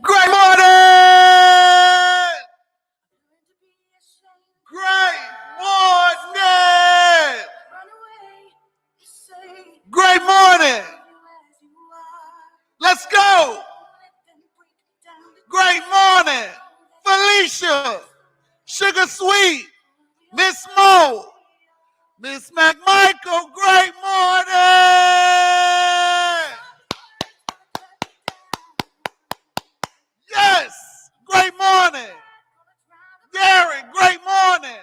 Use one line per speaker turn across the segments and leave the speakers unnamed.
Great morning! Great morning! Great morning! Let's go! Great morning! Felicia, Sugar Sweet, Miss Mo, Miss McMichael, great morning! Yes, great morning! Darren, great morning!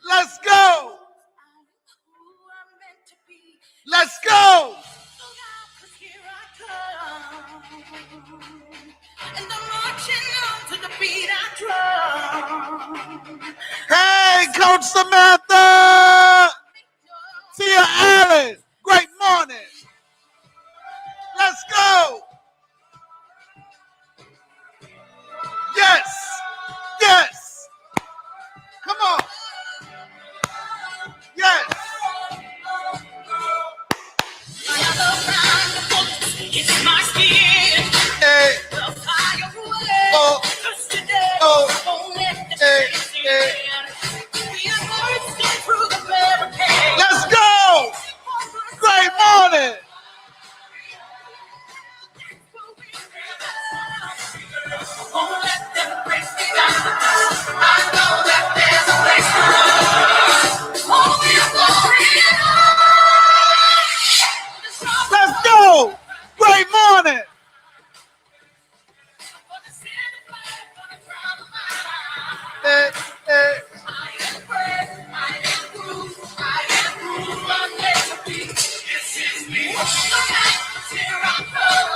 Let's go! Let's go! Hey, Coach Samantha! Tia Allen, great morning! Let's go! Yes! Yes! Come on! Yes! Hey! Oh! Oh! Hey! Hey! Let's go! Great morning! Let's go! Great morning! Hey, hey.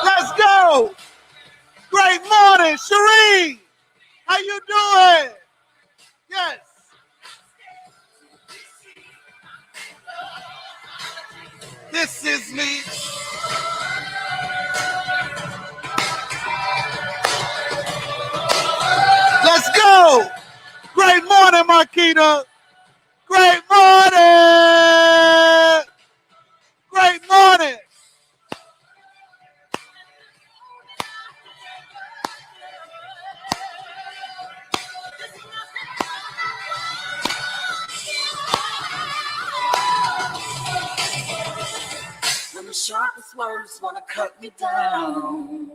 Let's go! Great morning, Cherie! How you doing? Yes. This is me. Let's go! Great morning, Marquita! Great morning! Great morning!
When the sharpest words want to cut me down.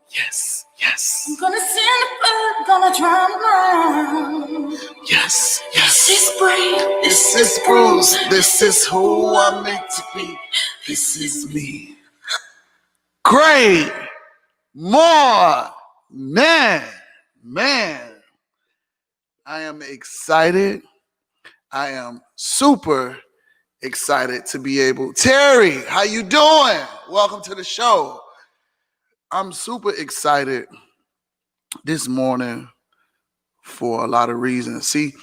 Yes, yes.
I'm gonna send a bird, gonna drown around.
Yes, yes.
This is brave,
This is Bruce. This is who I'm meant to be. This is me. Great morning, man. I am excited. I am super excited to be able. Terry, how you doing? Welcome to the show. I'm super excited this morning for a lot of reasons. See,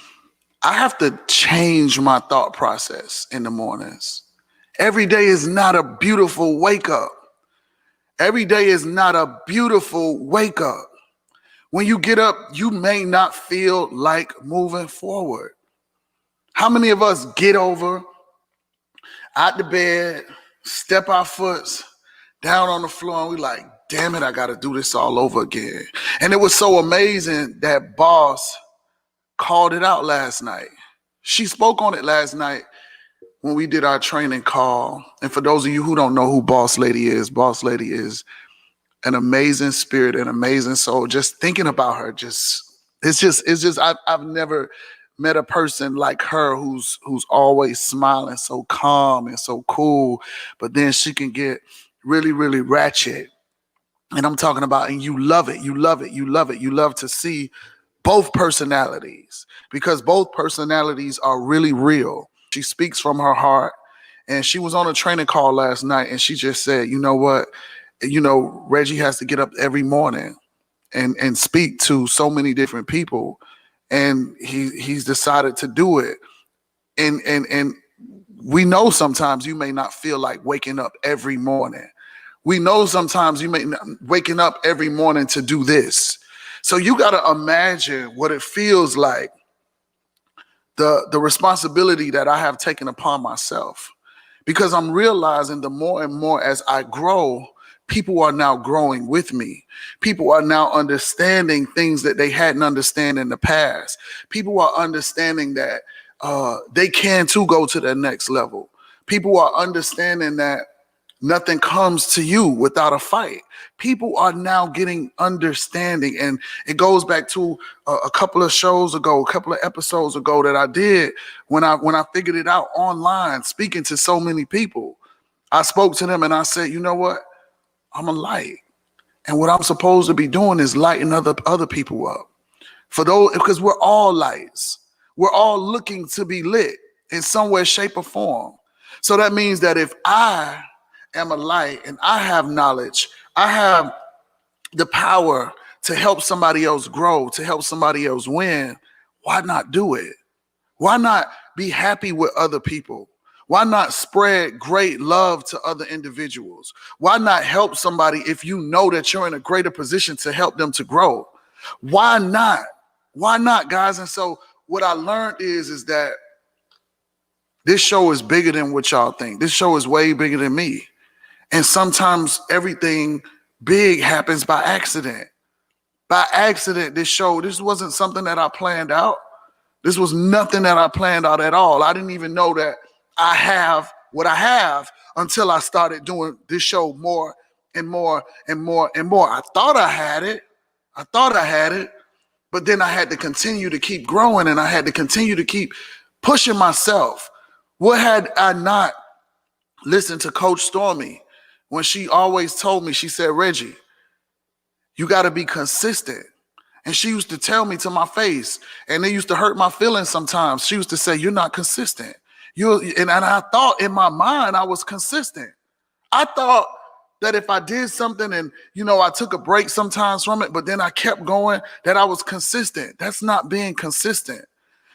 I have to change my thought process in the mornings. Every day is not a beautiful wake up. Every day is not a beautiful wake up. When you get up, you may not feel like moving forward. How many of us get over out the bed, step our foot down on the floor, and we like, damn it, I got to do this all over again. And it was so amazing that Boss called it out last night. She spoke on it last night when we did our training call. And for those of you who don't know who Boss Lady is an amazing spirit, an amazing soul. Just thinking about her, I've never met a person like her who's always smiling, so calm and so cool, but then she can get really, really ratchet. And I'm talking about, and you love it. You love to see both personalities, because both personalities are really real. She speaks from her heart. And she was on a training call last night, and she just said, you know what? Reggie has to get up every morning and speak to so many different people. And he's decided to do it. And we know sometimes you may not feel like waking up every morning. We know sometimes you may not waking up every morning to do this. So you got to imagine what it feels like, the responsibility that I have taken upon myself, because I'm realizing the more and more as I grow, People are now growing with me. People are now understanding things that they hadn't understood in the past. People are understanding that they can too go to the next level. People are understanding that nothing comes to you without a fight. People are now getting understanding, and it goes back to a couple of shows ago, a couple of episodes ago that I did when I figured it out online, speaking to so many people. I spoke to them and I said, you know what? I'm a light, and what I'm supposed to be doing is lighting other people up. For those, because we're all lights, we're all looking to be lit in some way, shape, or form. So that means that if I am a light and I have knowledge, I have the power to help somebody else grow, to help somebody else win, why not do it? Why not be happy with other people? Why not spread great love to other individuals? Why not help somebody if you know that you're in a greater position to help them to grow? Why not? Why not, guys? And so what I learned is that this show is bigger than what y'all think. This show is way bigger than me. And sometimes everything big happens by accident. By accident, this wasn't something that I planned out. This was nothing that I planned out at all. I didn't even know that I have what I have until I started doing this show more and more and more and more. I thought I had it. But then I had to continue to keep growing, and I had to continue to keep pushing myself. What had I not listened to Coach Stormy when she always told me, she said, Reggie, you got to be consistent. And she used to tell me to my face, and it used to hurt my feelings sometimes. She used to say, you're not consistent. And I thought in my mind I was consistent. I thought that if I did something and, I took a break sometimes from it, but then I kept going, that I was consistent. That's not being consistent.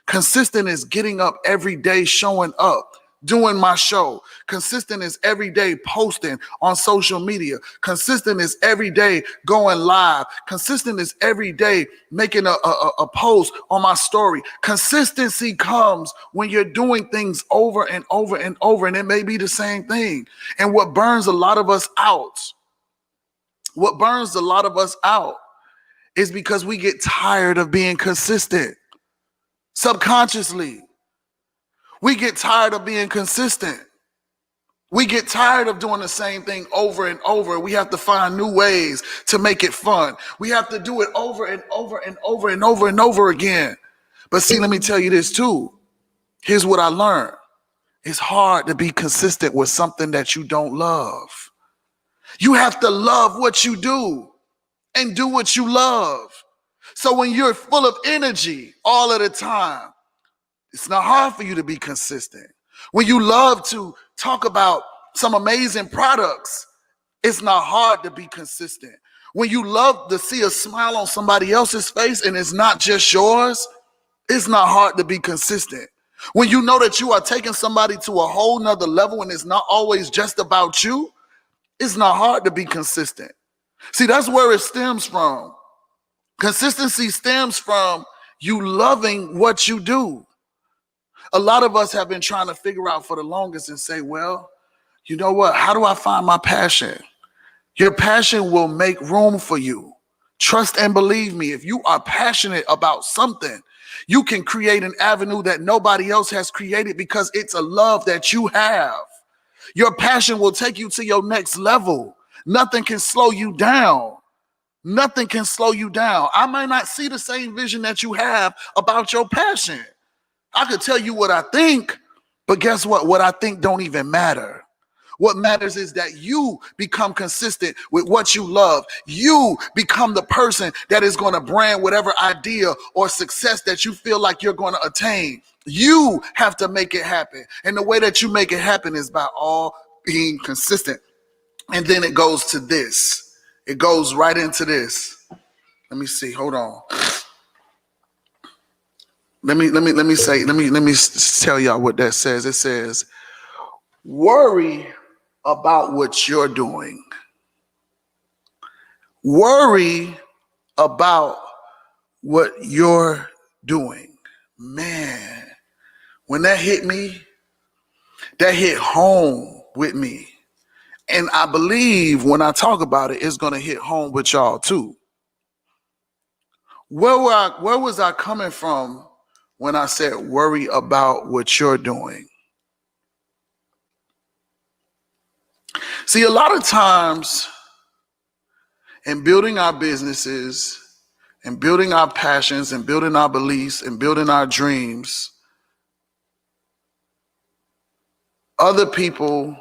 Consistent is getting up every day, showing up, doing my show. Consistent is every day posting on social media. Consistent is every day going live. Consistent is every day making a post on my story. Consistency comes when you're doing things over and over and over, and it may be the same thing. And what burns a lot of us out is because we get tired of being consistent. Subconsciously, we get tired of being consistent. We get tired of doing the same thing over and over. We have to find new ways to make it fun. We have to do it over and over and over and over and over again. But see, let me tell you this too. Here's what I learned. It's hard to be consistent with something that you don't love. You have to love what you do and do what you love. So when you're full of energy all of the time, it's not hard for you to be consistent. When you love to talk about some amazing products, it's not hard to be consistent. When you love to see a smile on somebody else's face and it's not just yours, it's not hard to be consistent. When you know that you are taking somebody to a whole nother level and it's not always just about you, it's not hard to be consistent. See, that's where it stems from. Consistency stems from you loving what you do. A lot of us have been trying to figure out for the longest and say, well, you know what? How do I find my passion? Your passion will make room for you. Trust and believe me, if you are passionate about something, you can create an avenue that nobody else has created because it's a love that you have. Your passion will take you to your next level. Nothing can slow you down. Nothing can slow you down. I might not see the same vision that you have about your passion. I could tell you what I think, but guess what? What I think don't even matter. What matters is that you become consistent with what you love. You become the person that is going to brand whatever idea or success that you feel like you're going to attain. You have to make it happen. And the way that you make it happen is by all being consistent. And then it goes to this. It goes right into this. Let me see. Hold on. Let me tell y'all what that says. It says, worry about what you're doing. Worry about what you're doing. Man, when that hit me, that hit home with me. And I believe when I talk about it, it's going to hit home with y'all too. Where was I coming from when I said worry about what you're doing? See, a lot of times in building our businesses and building our passions and building our beliefs and building our dreams, other people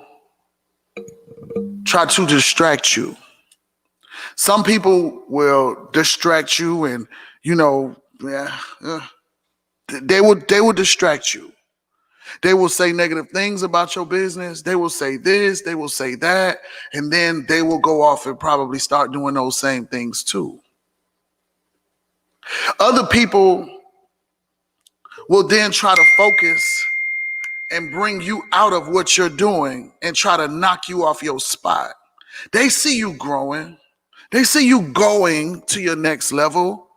try to distract you. Some people will distract you and, they will distract you. They will say negative things about your business. They will say this, they will say that, and then they will go off and probably start doing those same things too. Other people will then try to focus and bring you out of what you're doing and try to knock you off your spot. They see you growing. They see you going to your next level,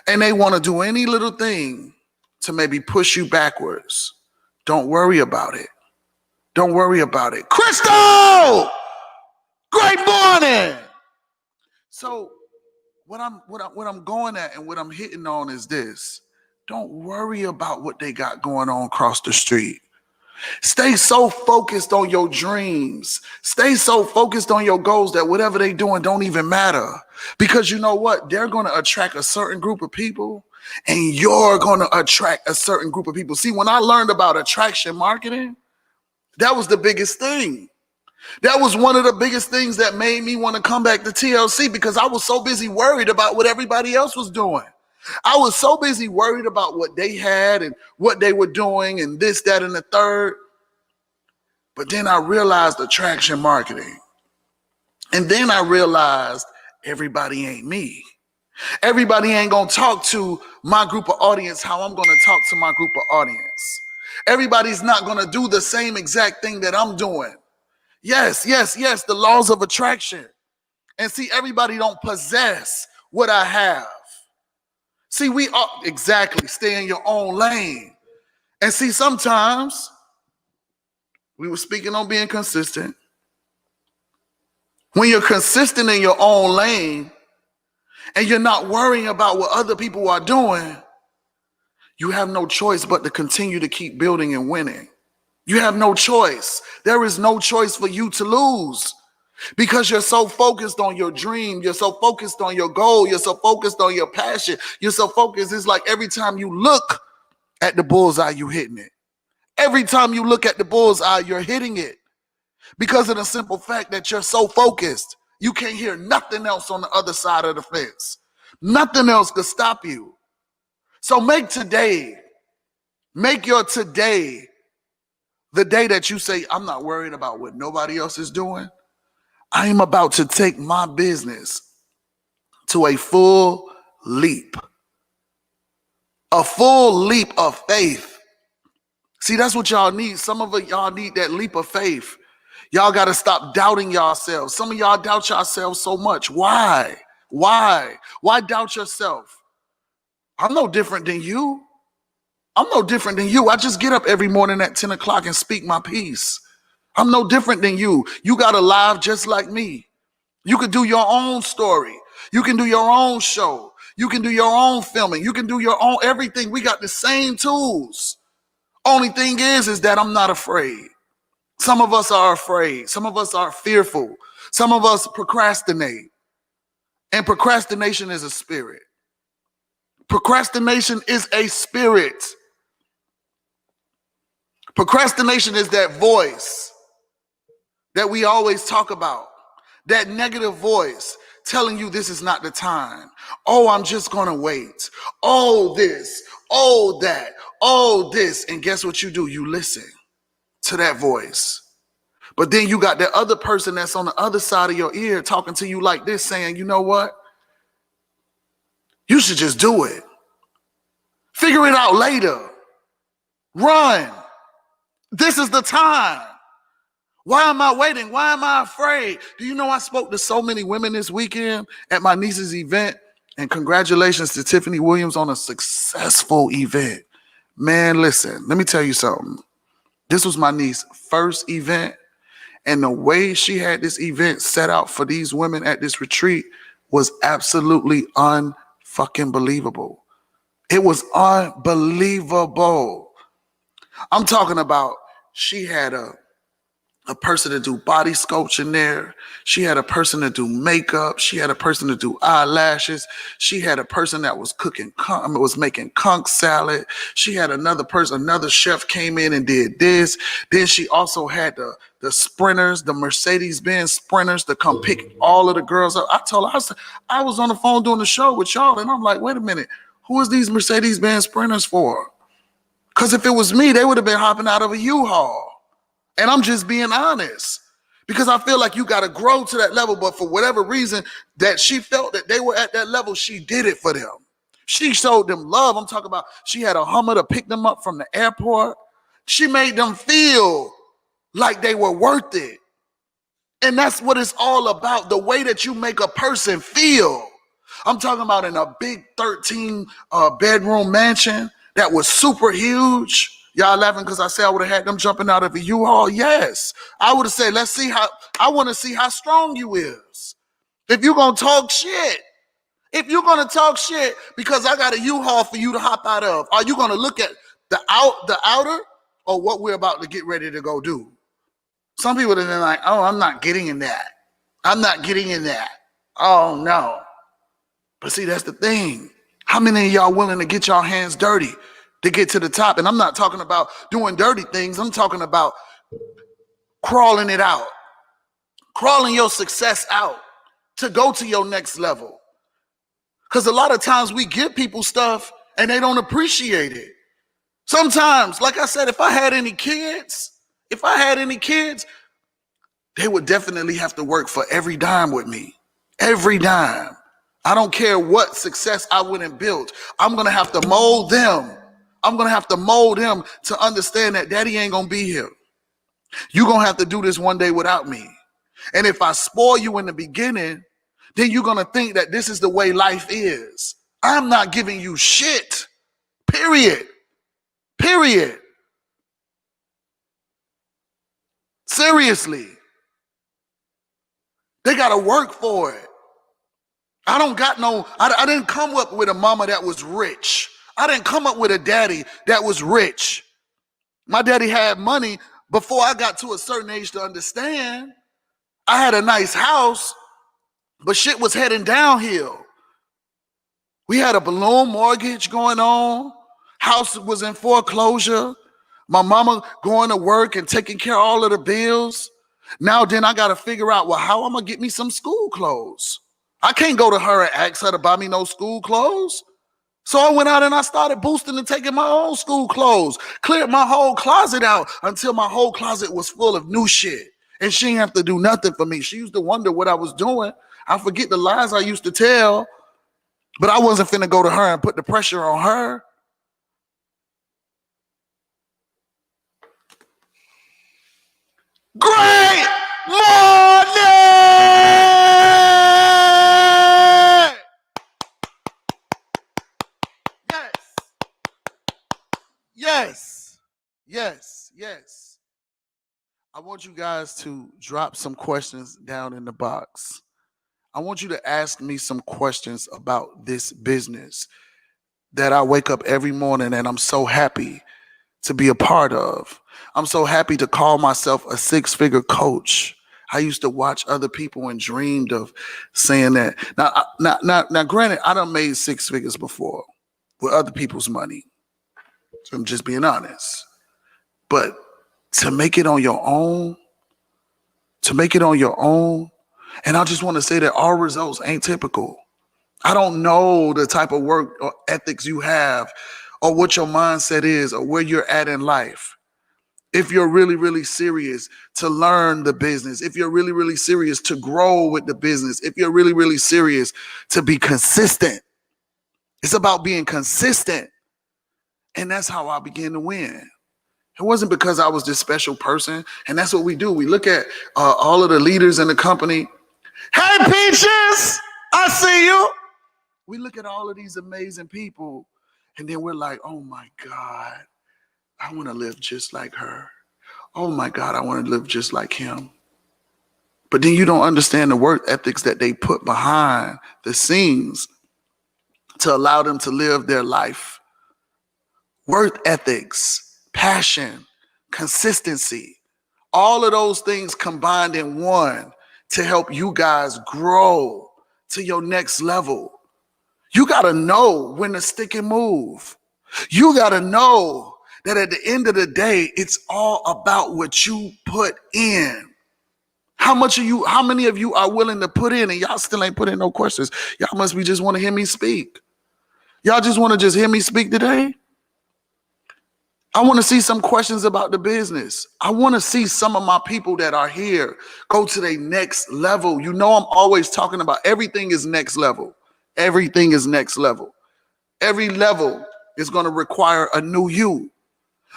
and they want to do any little thing to maybe push you backwards. Don't worry about it. Don't worry about it. Crystal! Great morning! So what I'm going at and what I'm hitting on is this. Don't worry about what they got going on across the street. Stay so focused on your dreams. Stay so focused on your goals that whatever they doing don't even matter. Because you know what? They're going to attract a certain group of people, and you're going to attract a certain group of people. See, when I learned about attraction marketing, that was the biggest thing. That was one of the biggest things that made me want to come back to TLC, because I was so busy worried about what everybody else was doing. I was so busy worried about what they had and what they were doing and this, that, and the third. But then I realized attraction marketing. And then I realized everybody ain't me. Everybody ain't going to talk to my group of audience how I'm going to talk to my group of audience. Everybody's not going to do the same exact thing that I'm doing. Yes, the laws of attraction. And see, everybody don't possess what I have. See, we are exactly stay in your own lane. And see, sometimes we were speaking on being consistent. When you're consistent in your own lane and you're not worrying about what other people are doing, you have no choice but to continue to keep building and winning. You have no choice. There is no choice for you to lose, because you're so focused on your dream. You're so focused on your goal. You're so focused on your passion. You're so focused. It's like every time you look at the bullseye, you're hitting it. Every time you look at the bullseye, you're hitting it, because of the simple fact that you're so focused. You can't hear nothing else on the other side of the fence. Nothing else could stop you. So make your today the day that you say, I'm not worried about what nobody else is doing. I am about to take my business to a full leap of faith. See, that's what y'all need. Some of y'all need that leap of faith. Y'all got to stop doubting yourselves. Some of y'all doubt yourselves so much. Why? Why doubt yourself? I'm no different than you. I just get up every morning at 10 o'clock and speak my piece. I'm no different than you. You got a live just like me. You can do your own story. You can do your own show. You can do your own filming. You can do your own everything. We got the same tools. Only thing is that I'm not afraid. Some of us are afraid. Some of us are fearful. Some of us procrastinate. And procrastination is a spirit. Procrastination is a spirit. Procrastination is that voice that we always talk about, that negative voice telling you this is not the time. Oh, I'm just going to wait. Oh, this, oh, that, oh, this. And guess what you do? You listen to that voice. But then you got that other person that's on the other side of your ear talking to you like this, saying, you know what? You should just do it. Figure it out later. Run. This is the time. Why am I waiting? Why am I afraid? Do you know I spoke to so many women this weekend at my niece's event? And congratulations to Tiffany Williams on a successful event. Man, listen, let me tell you something. This was my niece's first event, And the way she had this event set out for these women at this retreat was absolutely unfucking believable. It was unbelievable. I'm talking about she had a person to do body sculpture there. She had a person to do makeup. She had a person to do eyelashes. She had a person that was was making conch salad. She had another chef came in and did this. Then she also had the sprinters, the Mercedes-Benz sprinters to come pick all of the girls up. I told her, I was on the phone doing the show with y'all, and I'm like, wait a minute, who is these Mercedes-Benz sprinters for? Because if it was me, they would have been hopping out of a U-Haul. And I'm just being honest, because I feel like you got to grow to that level. But for whatever reason that she felt that they were at that level, she did it for them. She showed them love. I'm talking about she had a Hummer to pick them up from the airport. She made them feel like they were worth it. And that's what it's all about, the way that you make a person feel. I'm talking about in a big 13 bedroom mansion that was super huge. Y'all laughing because I said I would have had them jumping out of a U-Haul? Yes. I would have said, I want to see how strong you is. If you're going to talk shit, because I got a U-Haul for you to hop out of, are you going to look at the outer or what we're about to get ready to go do? Some people have been like, oh, I'm not getting in that. Oh, no. But see, that's the thing. How many of y'all willing to get y'all hands dirty to get to the top? And I'm not talking about doing dirty things. I'm talking about crawling it out, crawling your success out to go to your next level. Because a lot of times we give people stuff and they don't appreciate it. Sometimes, like I said, if I had any kids, they would definitely have to work for every dime with me. Every dime. I don't care what success I went and built. I'm going to have to mold them. To understand that daddy ain't going to be here. You're going to have to do this one day without me. And if I spoil you in the beginning, then you're going to think that this is the way life is. I'm not giving you shit. Period. Seriously. They got to work for it. I didn't come up with a mama that was rich. I didn't come up with a daddy that was rich. My daddy had money before I got to a certain age to understand. I had a nice house, but shit was heading downhill. We had a balloon mortgage going on. House was in foreclosure. My mama going to work and taking care of all of the bills. Now then I got to figure out, well, how I'm going to get me some school clothes. I can't go to her and ask her to buy me no school clothes. So I went out and I started boosting and taking my own school clothes, cleared my whole closet out until my whole closet was full of new shit. And she didn't have to do nothing for me. She used to wonder what I was doing. I forget the lies I used to tell, but I wasn't finna go to her and put the pressure on her. Great morning! Yes. I want you guys to drop some questions down in the box. I want you to ask me some questions about this business that I wake up every morning and I'm so happy to be a part of. I'm so happy to call myself a six-figure coach. I used to watch other people and dreamed of saying that. Now, granted, I done made six figures before with other people's money. So I'm just being honest. But to make it on your own, and I just want to say that our results ain't typical. I don't know the type of work or ethics you have or what your mindset is or where you're at in life. If you're really, really serious to learn the business, if you're really, really serious to grow with the business, if you're really, really serious to be consistent. It's about being consistent. And that's how I began to win. It wasn't because I was this special person. And that's what we do. We look at all of the leaders in the company. Hey, Peaches, I see you. We look at all of these amazing people. And then we're like, oh, my God, I want to live just like her. Oh, my God, I want to live just like him. But then you don't understand the work ethics that they put behind the scenes to allow them to live their life. Work ethics, passion, consistency, all of those things combined in one to help you guys grow to your next level. You got to know when to stick and move. You got to know that at the end of the day, it's all about what you put in. How many of you are willing to put in and y'all still ain't put in no questions? Y'all must be just want to hear me speak. Y'all just want to just hear me speak today? I want to see some questions about the business. I want to see some of my people that are here go to their next level. You know, I'm always talking about everything is next level. Everything is next level. Every level is going to require a new you.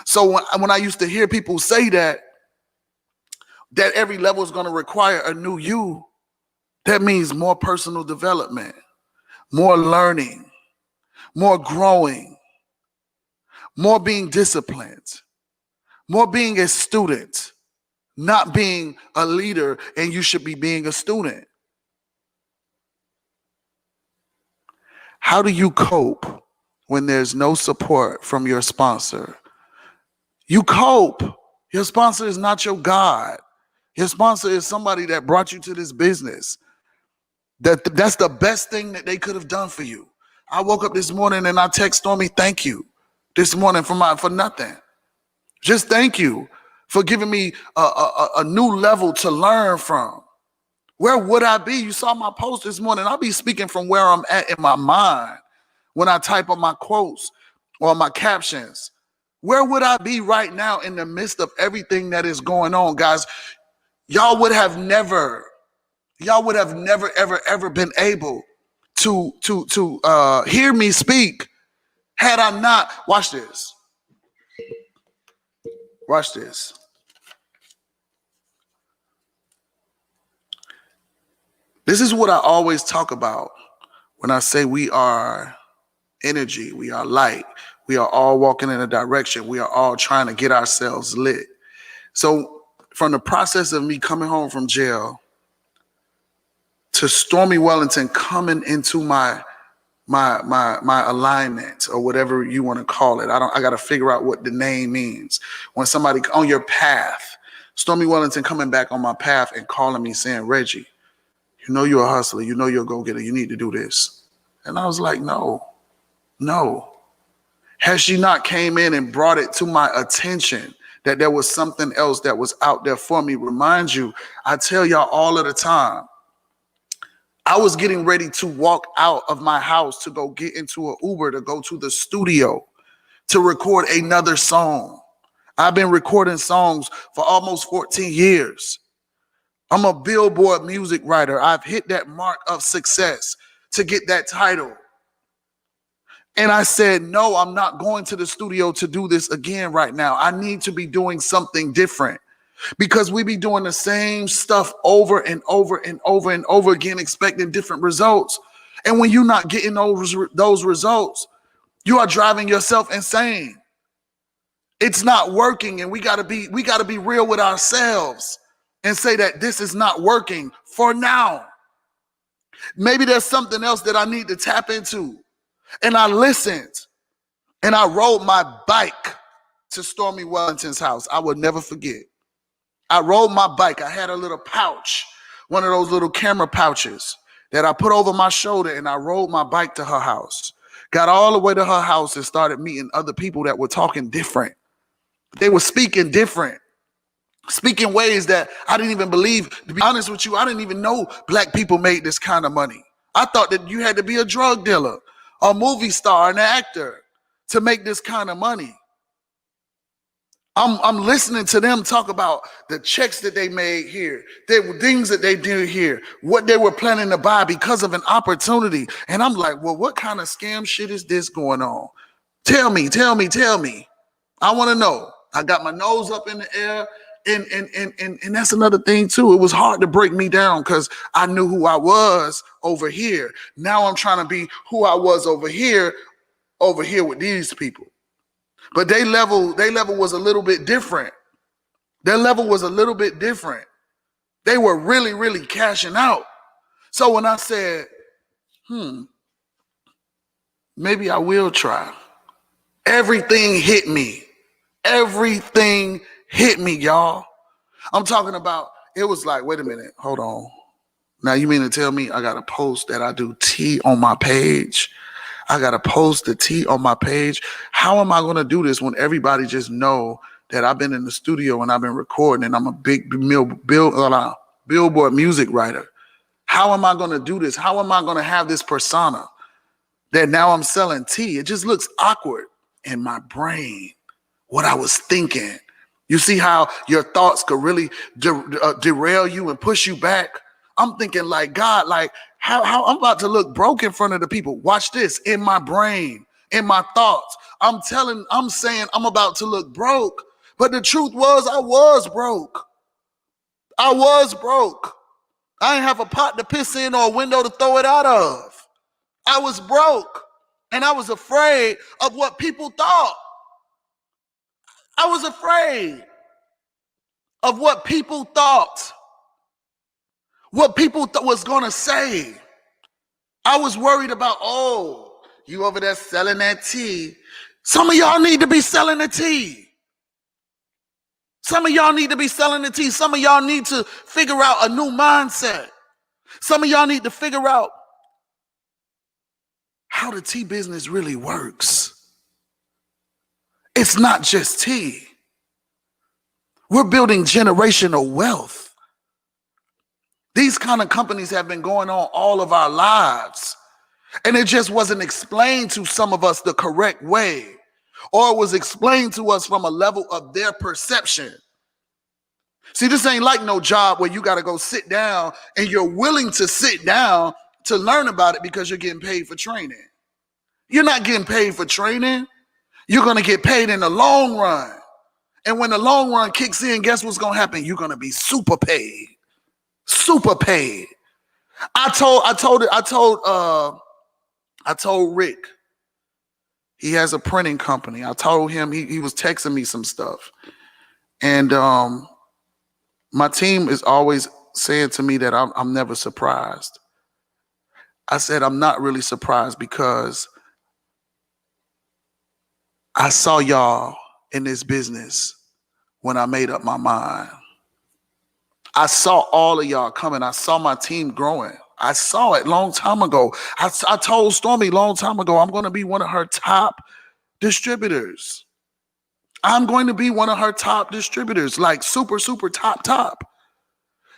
So when I used to hear people say that every level is going to require a new you, that means more personal development, more learning, more growing, more being disciplined, more being a student, not being a leader, and you should be being a student. How do you cope when there's no support from your sponsor? You cope. Your sponsor is not your God. Your sponsor is somebody that brought you to this business. That's the best thing that they could have done for you. I woke up this morning and I text Stormy, thank you this morning for nothing. Just thank you for giving me a new level to learn from. Where would I be? You saw my post this morning. I'll be speaking from where I'm at in my mind when I type on my quotes or my captions. Where would I be right now in the midst of everything that is going on, guys? Y'all would have never, ever been able to hear me speak had I not. Watch this. Watch this. This is what I always talk about when I say we are energy, we are light, we are all walking in a direction, we are all trying to get ourselves lit. So from the process of me coming home from jail to Stormy Wellington coming into my alignment, or whatever you want to call it. I got to figure out what the name means. When somebody on your path, Stormy Wellington coming back on my path and calling me saying, Reggie, you know you're a hustler, you know you're a go-getter, you need to do this. And I was like, no. Has she not came in and brought it to my attention that there was something else that was out there for me? Remind you, I tell y'all all of the time, I was getting ready to walk out of my house to go get into an Uber to go to the studio to record another song. I've been recording songs for almost 14 years. I'm a Billboard music writer. I've hit that mark of success to get that title. And I said, no, I'm not going to the studio to do this again right now. I need to be doing something different. Because we be doing the same stuff over and over and over and over again, expecting different results. And when you're not getting those results, you are driving yourself insane. It's not working, and we gotta be real with ourselves and say that this is not working for now. Maybe there's something else that I need to tap into. And I listened, and I rode my bike to Stormy Wellington's house. I will never forget. I rode my bike. I had a little pouch, one of those little camera pouches that I put over my shoulder, and I rode my bike to her house. Got all the way to her house and started meeting other people that were talking different. They were speaking different, speaking ways that I didn't even believe. To be honest with you, I didn't even know black people made this kind of money. I thought that you had to be a drug dealer, a movie star, an actor to make this kind of money. I'm listening to them talk about the checks that they made here, the things that they did here, what they were planning to buy because of an opportunity. And I'm like, well, what kind of scam shit is this going on? Tell me. I want to know. I got my nose up in the air. And that's another thing too. It was hard to break me down because I knew who I was over here. Now I'm trying to be who I was over here with these people. But their level was a little bit different. Their level was a little bit different. They were really, really cashing out. So when I said, maybe I will try, everything hit me. Everything hit me, y'all. I'm talking about, it was like, wait a minute, hold on. Now you mean to tell me I got to post that I do tea on my page? I got to post the tea on my page? How am I going to do this when everybody just know that I've been in the studio and I've been recording and I'm a big Billboard music writer? How am I going to do this? How am I going to have this persona that now I'm selling tea? It just looks awkward in my brain, what I was thinking. You see how your thoughts could really derail you and push you back? I'm thinking like, God, like how I'm about to look broke in front of the people. Watch this, in my brain, in my thoughts. I'm saying I'm about to look broke. But the truth was I was broke. I was broke. I didn't have a pot to piss in or a window to throw it out of. I was broke. And I was afraid of what people thought. I was afraid of what people thought. What people was going to say. I was worried about, oh, you over there selling that tea. Some of y'all need to be selling the tea. Some of y'all need to be selling the tea. Some of y'all need to figure out a new mindset. Some of y'all need to figure out how the tea business really works. It's not just tea. We're building generational wealth. These kind of companies have been going on all of our lives. And it just wasn't explained to some of us the correct way. Or it was explained to us from a level of their perception. See, this ain't like no job where you got to go sit down and you're willing to sit down to learn about it because you're getting paid for training. You're not getting paid for training. You're going to get paid in the long run. And when the long run kicks in, guess what's going to happen? You're going to be super paid. Super paid. I told Rick, he has a printing company. I told him, he was texting me some stuff. And my team is always saying to me that I'm never surprised. I said, I'm not really surprised because I saw y'all in this business when I made up my mind. I saw all of y'all coming. I saw my team growing. I saw it long time ago. I told Stormy long time ago, I'm going to be one of her top distributors. I'm going to be one of her top distributors, like super, super top.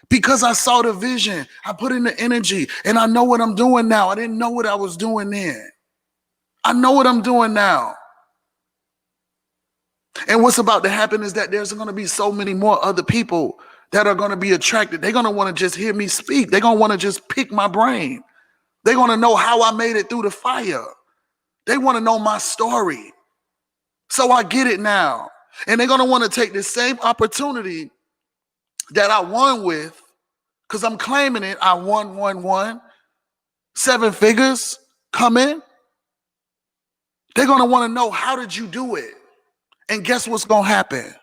Because I saw the vision. I put in the energy and I know what I'm doing now. I didn't know what I was doing then. I know what I'm doing now. And what's about to happen is that there's going to be so many more other people that are going to be attracted. They're going to want to just hear me speak. They're going to want to just pick my brain. They're going to know how I made it through the fire. They want to know my story. So I get it now. And they're going to want to take this same opportunity that I won with, because I'm claiming it. I won 7 figures come in. They're going to want to know, how did you do it? And guess what's going to happen?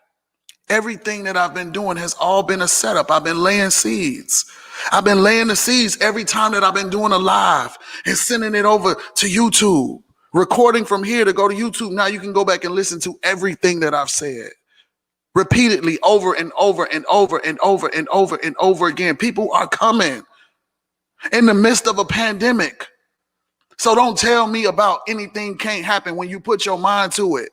Everything that I've been doing has all been a setup. I've been laying seeds. I've been laying the seeds every time that I've been doing a live and sending it over to YouTube, recording from here to go to YouTube. Now you can go back and listen to everything that I've said repeatedly over and over and over and over and over and over again. People are coming in the midst of a pandemic. So don't tell me about anything can't happen when you put your mind to it.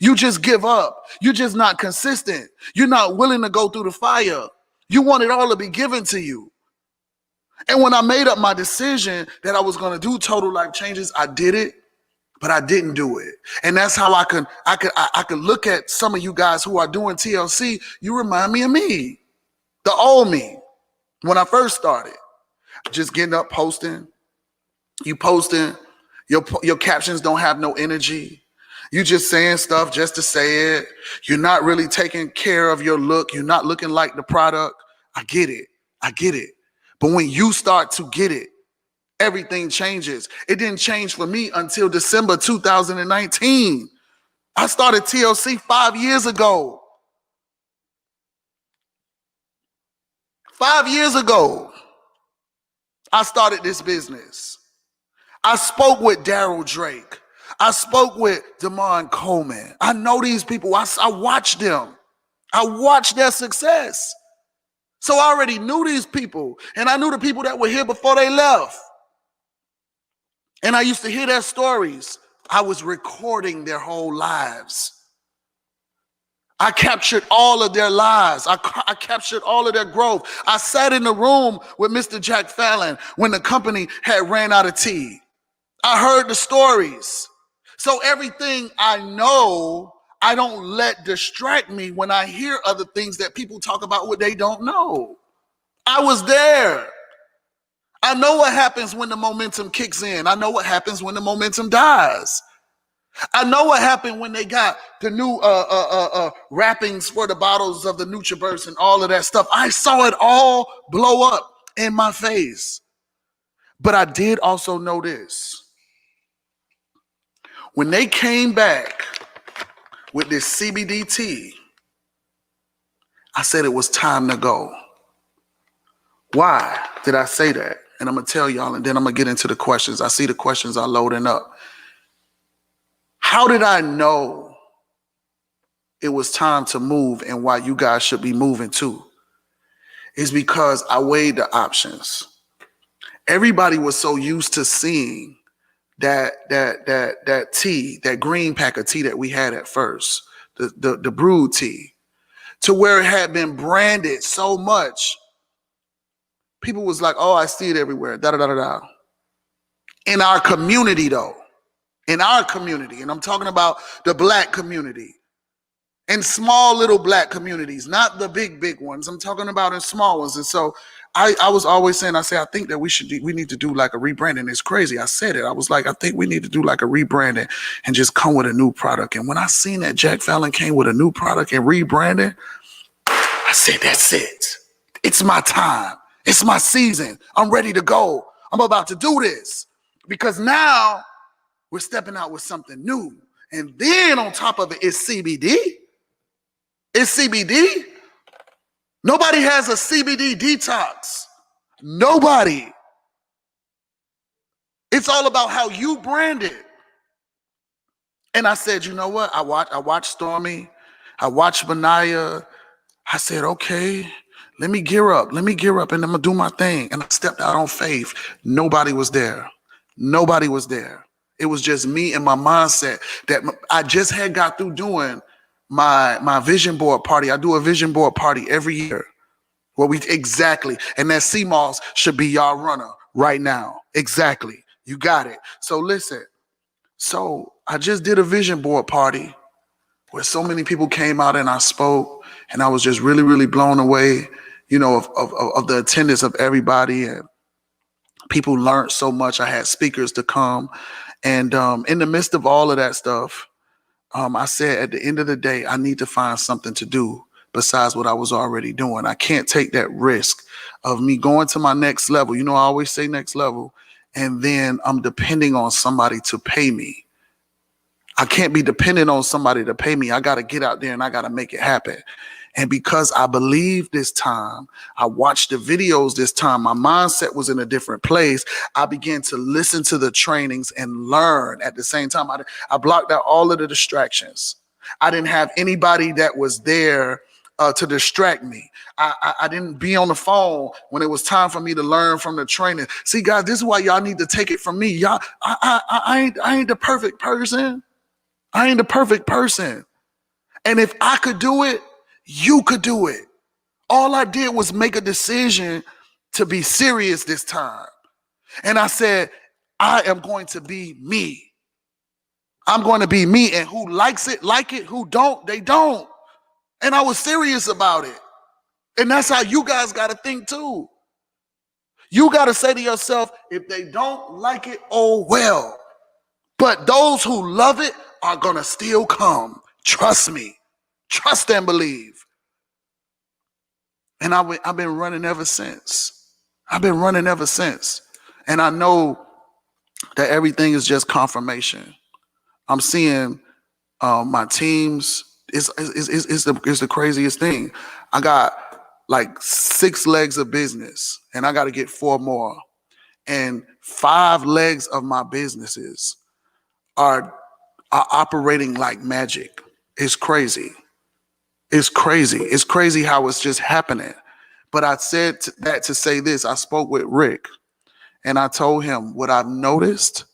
You just give up. You're just not consistent. You're not willing to go through the fire. You want it all to be given to you. And when I made up my decision that I was going to do total life changes, I did it, but I didn't do it. And that's how I could look at some of you guys who are doing TLC. You remind me of me, the old me, when I first started. Just getting up, posting. You posting, your captions don't have no energy. You just saying stuff just to say it. You're not really taking care of your look. You're not looking like the product. I get it. But when you start to get it, everything changes. It didn't change for me until December 2019. I started TLC 5 years ago. 5 years ago, I started this business. I spoke with Daryl Drake. I spoke with Damon Coleman. I know these people. I watched them. I watched their success. So I already knew these people. And I knew the people that were here before they left. And I used to hear their stories. I was recording their whole lives. I captured all of their lives. I captured all of their growth. I sat in the room with Mr. Jack Fallon when the company had ran out of tea. I heard the stories. So everything I know, I don't let distract me when I hear other things that people talk about what they don't know. I was there. I know what happens when the momentum kicks in. I know what happens when the momentum dies. I know what happened when they got the new wrappings for the bottles of the NutriBurst and all of that stuff. I saw it all blow up in my face. But I did also know this. When they came back with this CBD tea, I said it was time to go. Why did I say that? And I'm going to tell y'all, and then I'm going to get into the questions. I see the questions are loading up. How did I know it was time to move and why you guys should be moving too? It's because I weighed the options. Everybody was so used to seeing that tea, that green pack of tea that we had at first, the brewed tea, to where it had been branded so much. People was like, oh, I see it everywhere, da-da-da-da-da. In our community, though, in our community, and I'm talking about the Black community, in small little Black communities, not the big ones. I'm talking about in small ones. And so I was always saying, I think that we need to do like a rebranding. It's crazy. I said it. I was like, I think we need to do like a rebranding and just come with a new product. And when I seen that Jack Fallon came with a new product and rebranding, I said, that's it. It's my time. It's my season. I'm ready to go. I'm about to do this because now we're stepping out with something new. And then on top of it is CBD. It's CBD. Nobody has a CBD detox. Nobody. It's all about how you brand it. And I said, you know what? I watched Stormy. I watched Benaya. I said, okay, let me gear up. And I'm going to do my thing. And I stepped out on faith. Nobody was there. Nobody was there. It was just me and my mindset that I just had got through doing my vision board party. I do a vision board party every year. And that CMOS should be y'all runner right now. Exactly. You got it. So listen. So I just did a vision board party where so many people came out and I spoke, and I was just really, really blown away, of the attendance of everybody, and people learned so much. I had speakers to come, and in the midst of all of that stuff, I said at the end of the day, I need to find something to do besides what I was already doing. I can't take that risk of me going to my next level. I always say next level, and then I'm depending on somebody to pay me. I can't be dependent on somebody to pay me. I got to get out there and I got to make it happen. And because I believed this time, I watched the videos this time, my mindset was in a different place. I began to listen to the trainings and learn at the same time. I blocked out all of the distractions. I didn't have anybody that was there to distract me. I didn't be on the phone when it was time for me to learn from the training. See, guys, this is why y'all need to take it from me. Y'all, I ain't the perfect person. I ain't the perfect person. And if I could do it, you could do it. All I did was make a decision to be serious this time. And I said, I am going to be me. I'm going to be me. And who likes it, like it. Who don't, they don't. And I was serious about it. And that's how you guys got to think too. You got to say to yourself, if they don't like it, oh well. But those who love it are going to still come. Trust me. Trust and believe. And I've been running ever since. And I know that everything is just confirmation. I'm seeing my teams. It's the craziest thing. I got like 6 legs of business, and I got to get 4 more. And 5 legs of my businesses are operating like magic. It's crazy. It's crazy. It's crazy how it's just happening. But I said that to say this. I spoke with Rick, and I told him what I've noticed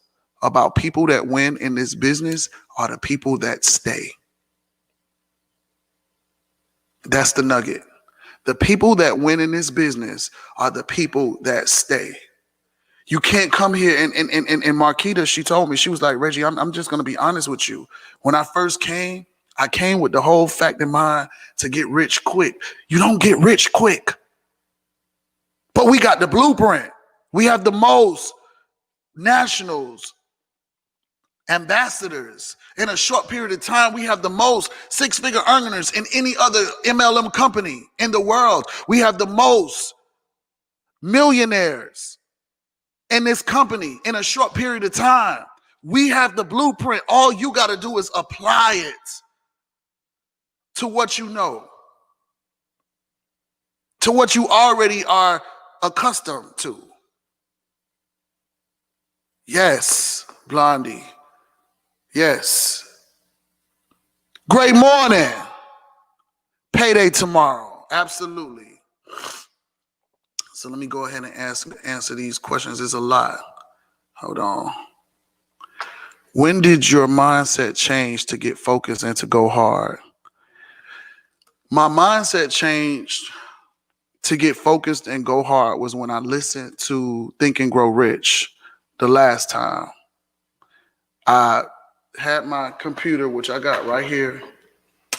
about people that win in this business are the people that stay. That's the nugget. The people that win in this business are the people that stay. You can't come here and Marquita, she told me, she was like, Reggie, I'm just going to be honest with you. When I first came, I came with the whole fact in mind to get rich quick. You don't get rich quick. But we got the blueprint. We have the most nationals, ambassadors. In a short period of time, we have the most 6-figure earners in any other MLM company in the world. We have the most millionaires in this company in a short period of time. We have the blueprint. All you got to do is apply it to what you know, to what you already are accustomed to. Yes, Blondie. Yes. Great morning. Payday tomorrow. Absolutely. So let me go ahead and answer these questions. There's a lot. Hold on. When did your mindset change to get focused and to go hard? My mindset changed to get focused and go hard was when I listened to Think and Grow Rich the last time. I had my computer, which I got right here,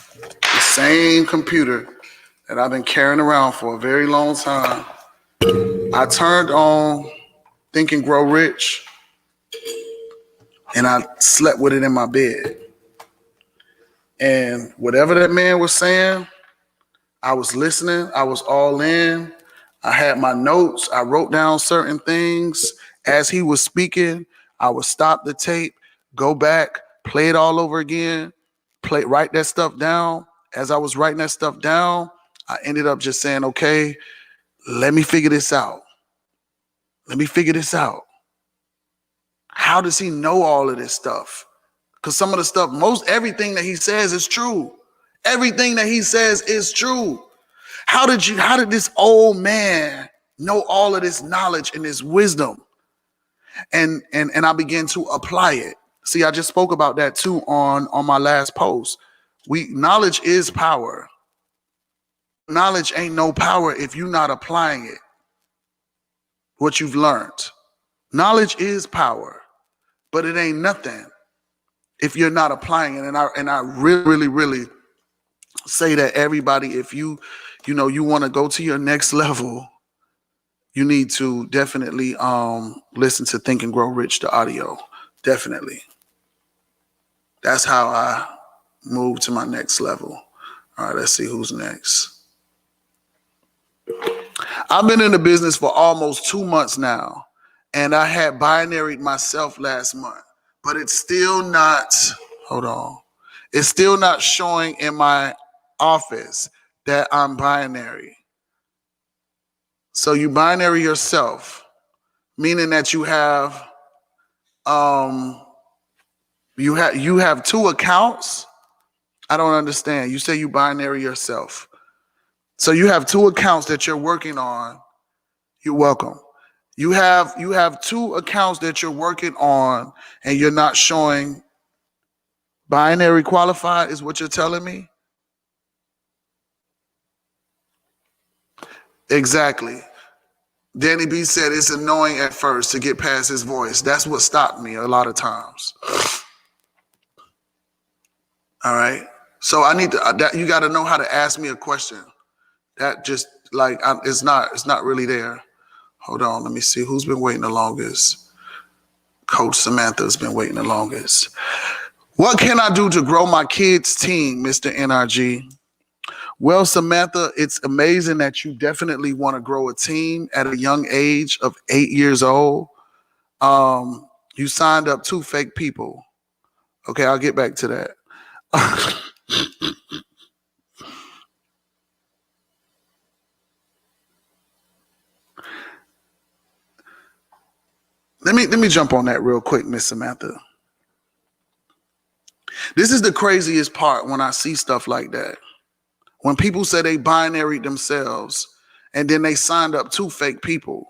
the same computer that I've been carrying around for a very long time. I turned on Think and Grow Rich, and I slept with it in my bed. And whatever that man was saying, I was listening. I was all in. I had my notes. I wrote down certain things. As he was speaking, I would stop the tape, go back, play it all over again, write that stuff down. As I was writing that stuff down, I ended up just saying, okay, let me figure this out. Let me figure this out. How does he know all of this stuff? Because some of the stuff, everything that he says is true. Everything that he says is true. How did this old man know all of this knowledge and this wisdom? And I began to apply it. See, I just spoke about that too on my last post. Knowledge is power. Knowledge ain't no power if you're not applying it. What you've learned. Knowledge is power, but it ain't nothing if you're not applying it. And I really, really say that everybody, if you want to go to your next level, you need to definitely listen to Think and Grow Rich, the audio. Definitely. That's how I move to my next level. All right, let's see who's next. I've been in the business for almost 2 months now, and I had binaried myself last month, but it's still not, it's still not showing in my office that I'm binary. So you binary yourself, meaning that you have you have 2 accounts. I don't understand. You say you binary yourself. So you have 2 accounts that you're working on. You're welcome. You have 2 accounts that you're working on, and you're not showing binary qualified, is what you're telling me? Exactly. Danny B said it's annoying at first to get past his voice. That's what stopped me a lot of times. All right. So I need to. You got to know how to ask me a question. That just it's not really there. Hold on. Let me see who's been waiting the longest. Coach Samantha's been waiting the longest. What can I do to grow my kids' team, Mr. NRG? Well, Samantha, it's amazing that you definitely want to grow a team at a young age of 8 years old. You signed up 2 fake people. Okay, I'll get back to that. Let me jump on that real quick, Miss Samantha. This is the craziest part when I see stuff like that. When people say they binaried themselves and then they signed up two fake people.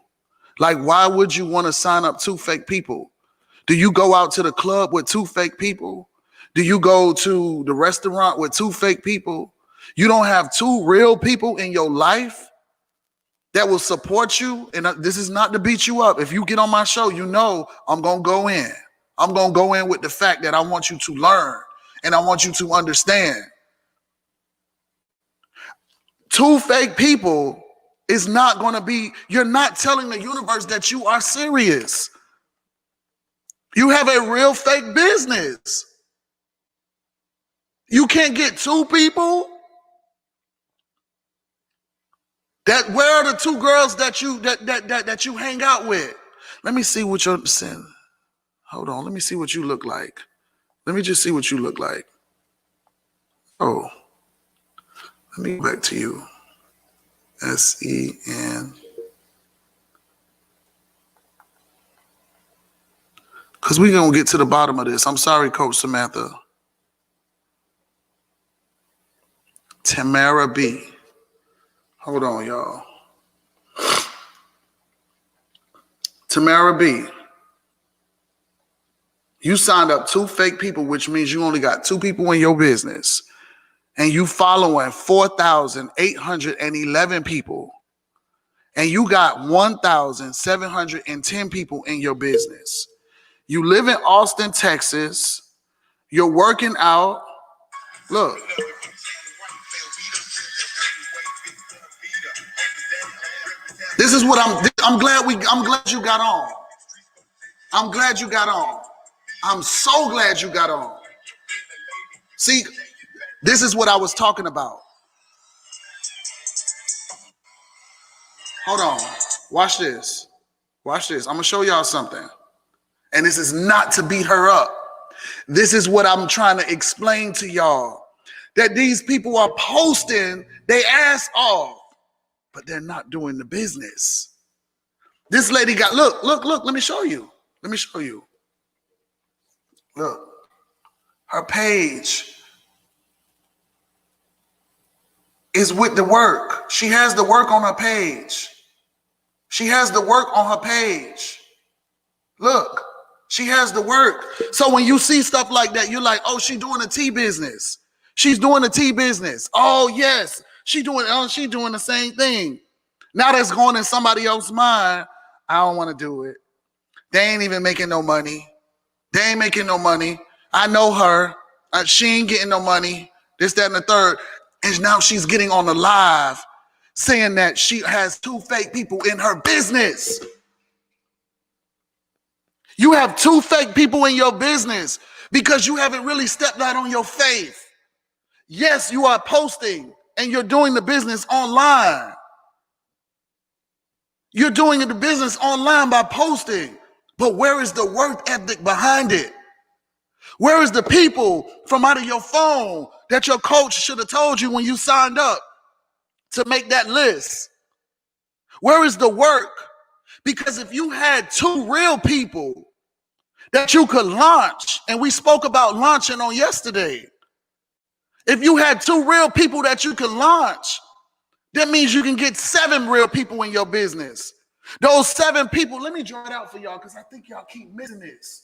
Like, why would you want to sign up two fake people? Do you go out to the club with two fake people? Do you go to the restaurant with two fake people? You don't have two real people in your life that will support you. And this is not to beat you up. If you get on my show, you know I'm going to go in. I'm going to go in with the fact that I want you to learn and I want you to understand. Two fake people is not going to be, you're not telling the universe that you are serious. You have a real fake business. You can't get two people. Where are the two girls that you hang out with? Let me see what you're saying. Hold on, let me see what you look like. Let me just see what you look like. Oh, let me go back to you. S-E-N. Because we're going to get to the bottom of this. I'm sorry, Coach Samantha. Tamara B. Hold on, y'all. Tamara B. You signed up two fake people, which means you only got two people in your business. And you following 4,811 people. And you got 1,710 people in your business. You live in Austin, Texas. You're working out. Look. This is what I'm glad you got on. I'm glad you got on. I'm so glad you got on. See, this is what I was talking about. Hold on. Watch this. Watch this. I'm going to show y'all something. And this is not to beat her up. This is what I'm trying to explain to y'all. That these people are posting their ass off, but they're not doing the business. This lady got, look, let me show you. Let me show you. Look, her page is with the work. She has the work on her page. She has the work on her page. Look, she has the work. So when you see stuff like that, you're like, oh, she's doing a tea business. She's doing a tea business. Oh, yes, she's doing the same thing. Now that's going in somebody else's mind. I don't want to do it. They ain't even making no money. They ain't making no money. I know her. She ain't getting no money. This, that, and the third. And now she's getting on the live saying that she has two fake people in her business. You have two fake people in your business because you haven't really stepped out on your faith. Yes, you are posting and you're doing the business online. You're doing the business online by posting. But where is the work ethic behind it? Where is the people from out of your phone that your coach should have told you when you signed up to make that list? Where is the work? Because if you had two real people that you could launch, and we spoke about launching on yesterday. If you had two real people that you could launch, that means you can get 7 real people in your business. Those 7 people, let me draw it out for y'all because I think y'all keep missing this.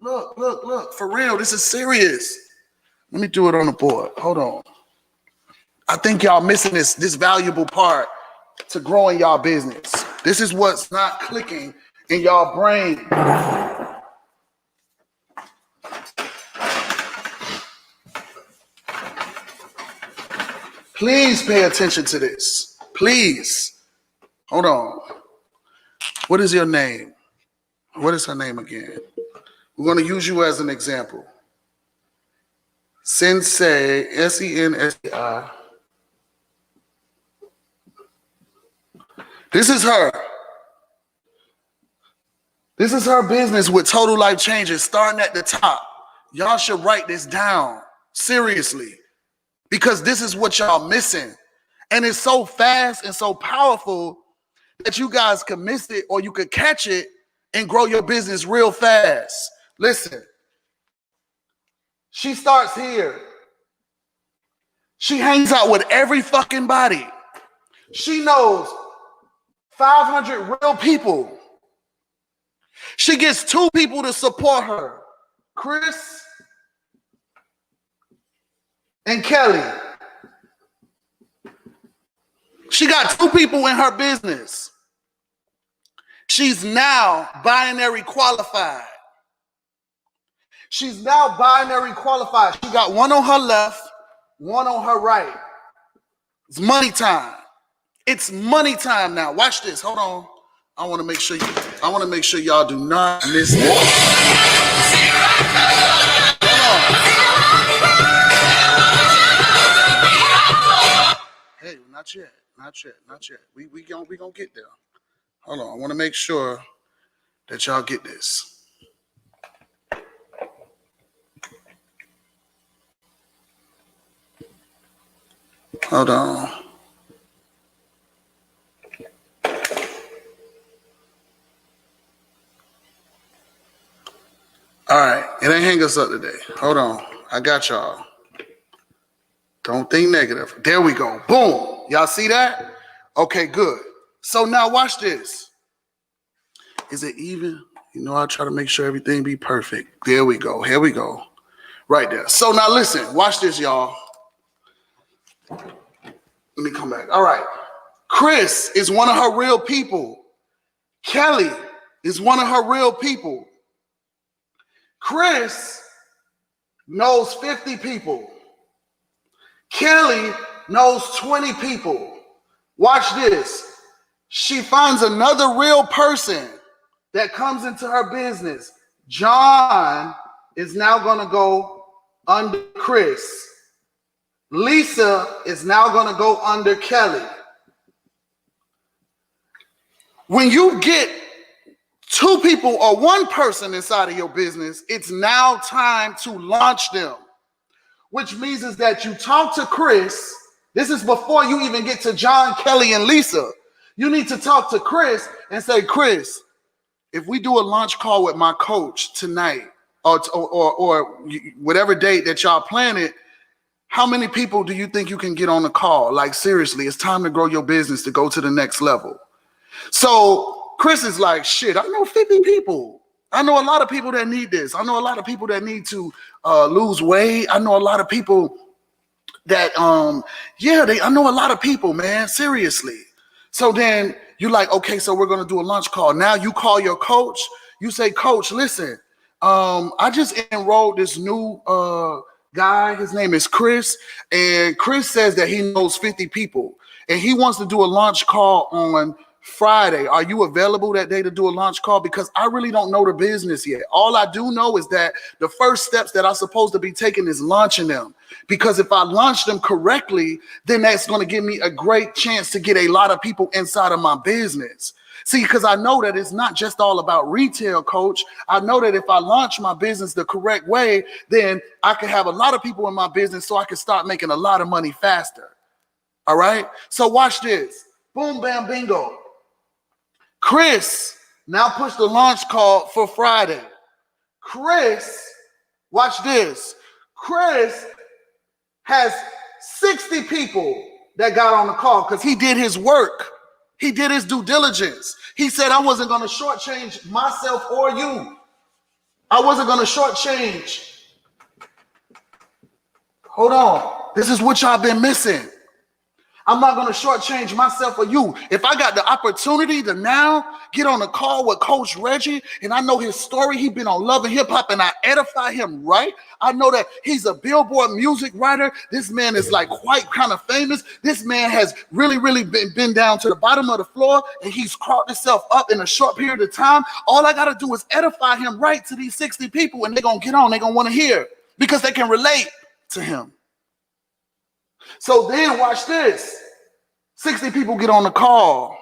Look, for real, this is serious. Let me do it on the board. Hold on. I think y'all missing this valuable part to growing y'all business. This is what's not clicking in y'all brain. Please pay attention to this. Please. Hold on. What is your name? What is her name again? We're going to use you as an example. Sensei, S-E-N-S-E-I. This is her. This is her business with total life changes starting at the top. Y'all should write this down seriously because this is what y'all missing. And it's so fast and so powerful that you guys can miss it or you could catch it and grow your business real fast. Listen, she starts here. She hangs out with every fucking body. She knows 500 real people. She gets 2 people to support her, Chris and Kelly. She got 2 people in her business. She's now binary qualified. She's now binary qualified. She got 1 on her left, 1 on her right. It's money time. It's money time now. Watch this. Hold on. I want to make sure y'all do not miss this. Hey, not yet. We gonna get there. Hold on. I want to make sure that y'all get this. Hold on. All right, it ain't hang us up today. Hold on, I got y'all. Don't think negative. There we go. Boom. Y'all see that? Okay, good. So now watch this. Is it even? You know, I try to make sure everything be perfect. There we go. Here we go. Right there. So now listen, watch this, y'all. Let me come back. All right. Chris is one of her real people. Kelly is one of her real people. Chris knows 50 people. Kelly knows 20 people. Watch this. She finds another real person that comes into her business. John is now going to go under Chris. Lisa is now going to go under Kelly. When you get 2 people or 1 person inside of your business, it's now time to launch them, which means is that you talk to Chris. This is before you even get to John, Kelly, and Lisa. You need to talk to Chris and say, Chris, if we do a launch call with my coach tonight or whatever date that y'all plan it, how many people do you think you can get on the call? Like, seriously, it's time to grow your business to go to the next level. So Chris is like, shit, I know 50 people. I know a lot of people that need this. I know a lot of people that need to lose weight. I know a lot of people that, I know a lot of people, man, seriously. So then you're like, okay, so we're going to do a lunch call. Now you call your coach. You say, Coach, listen, I just enrolled this new guy. His name is Chris. And Chris says that he knows 50 people. And he wants to do a launch call on Friday. Are you available that day to do a launch call? Because I really don't know the business yet. All I do know is that the first steps that I'm supposed to be taking is launching them. Because if I launch them correctly, then that's going to give me a great chance to get a lot of people inside of my business. See, because I know that it's not just all about retail, Coach. I know that if I launch my business the correct way, then I can have a lot of people in my business so I can start making a lot of money faster. All right? So watch this. Boom, bam, bingo. Chris now push the launch call for Friday. Chris, watch this. Chris has 60 people that got on the call because he did his work. He did his due diligence. He said, I wasn't going to shortchange myself or you. I wasn't going to shortchange. Hold on. This is what y'all been missing. I'm not going to shortchange myself or you. If I got the opportunity to now get on a call with Coach Reggie and I know his story, he's been on Love and Hip Hop and I edify him right. I know that he's a Billboard music writer. This man is like quite kind of famous. This man has really been down to the bottom of the floor and he's crawled himself up in a short period of time. All I got to do is edify him right to these 60 people and they're going to get on. They're going to want to hear because they can relate to him. So then watch this. 60 people get on the call.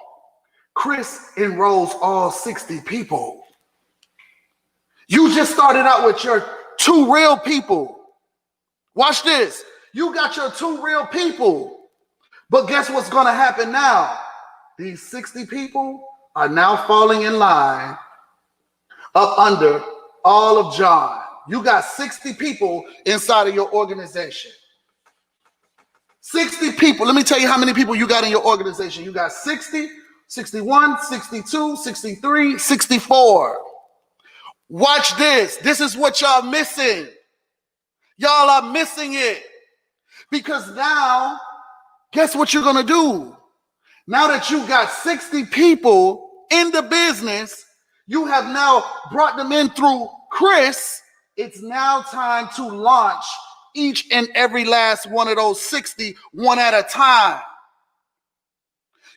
Chris enrolls all 60 people. You just started out with your 2 real people. Watch this. You got your 2 real people. But guess what's going to happen now? These 60 people are now falling in line up under all of John. You got 60 people inside of your organization. 60 people. Let me tell you how many people you got in your organization. You got 60, 61, 62, 63, 64. Watch this. This is what y'all missing. Y'all are missing it. Because now, guess what you're going to do? Now that you got 60 people in the business, you have now brought them in through Chris. It's now time to launch each and every last one of those 60 one at a time.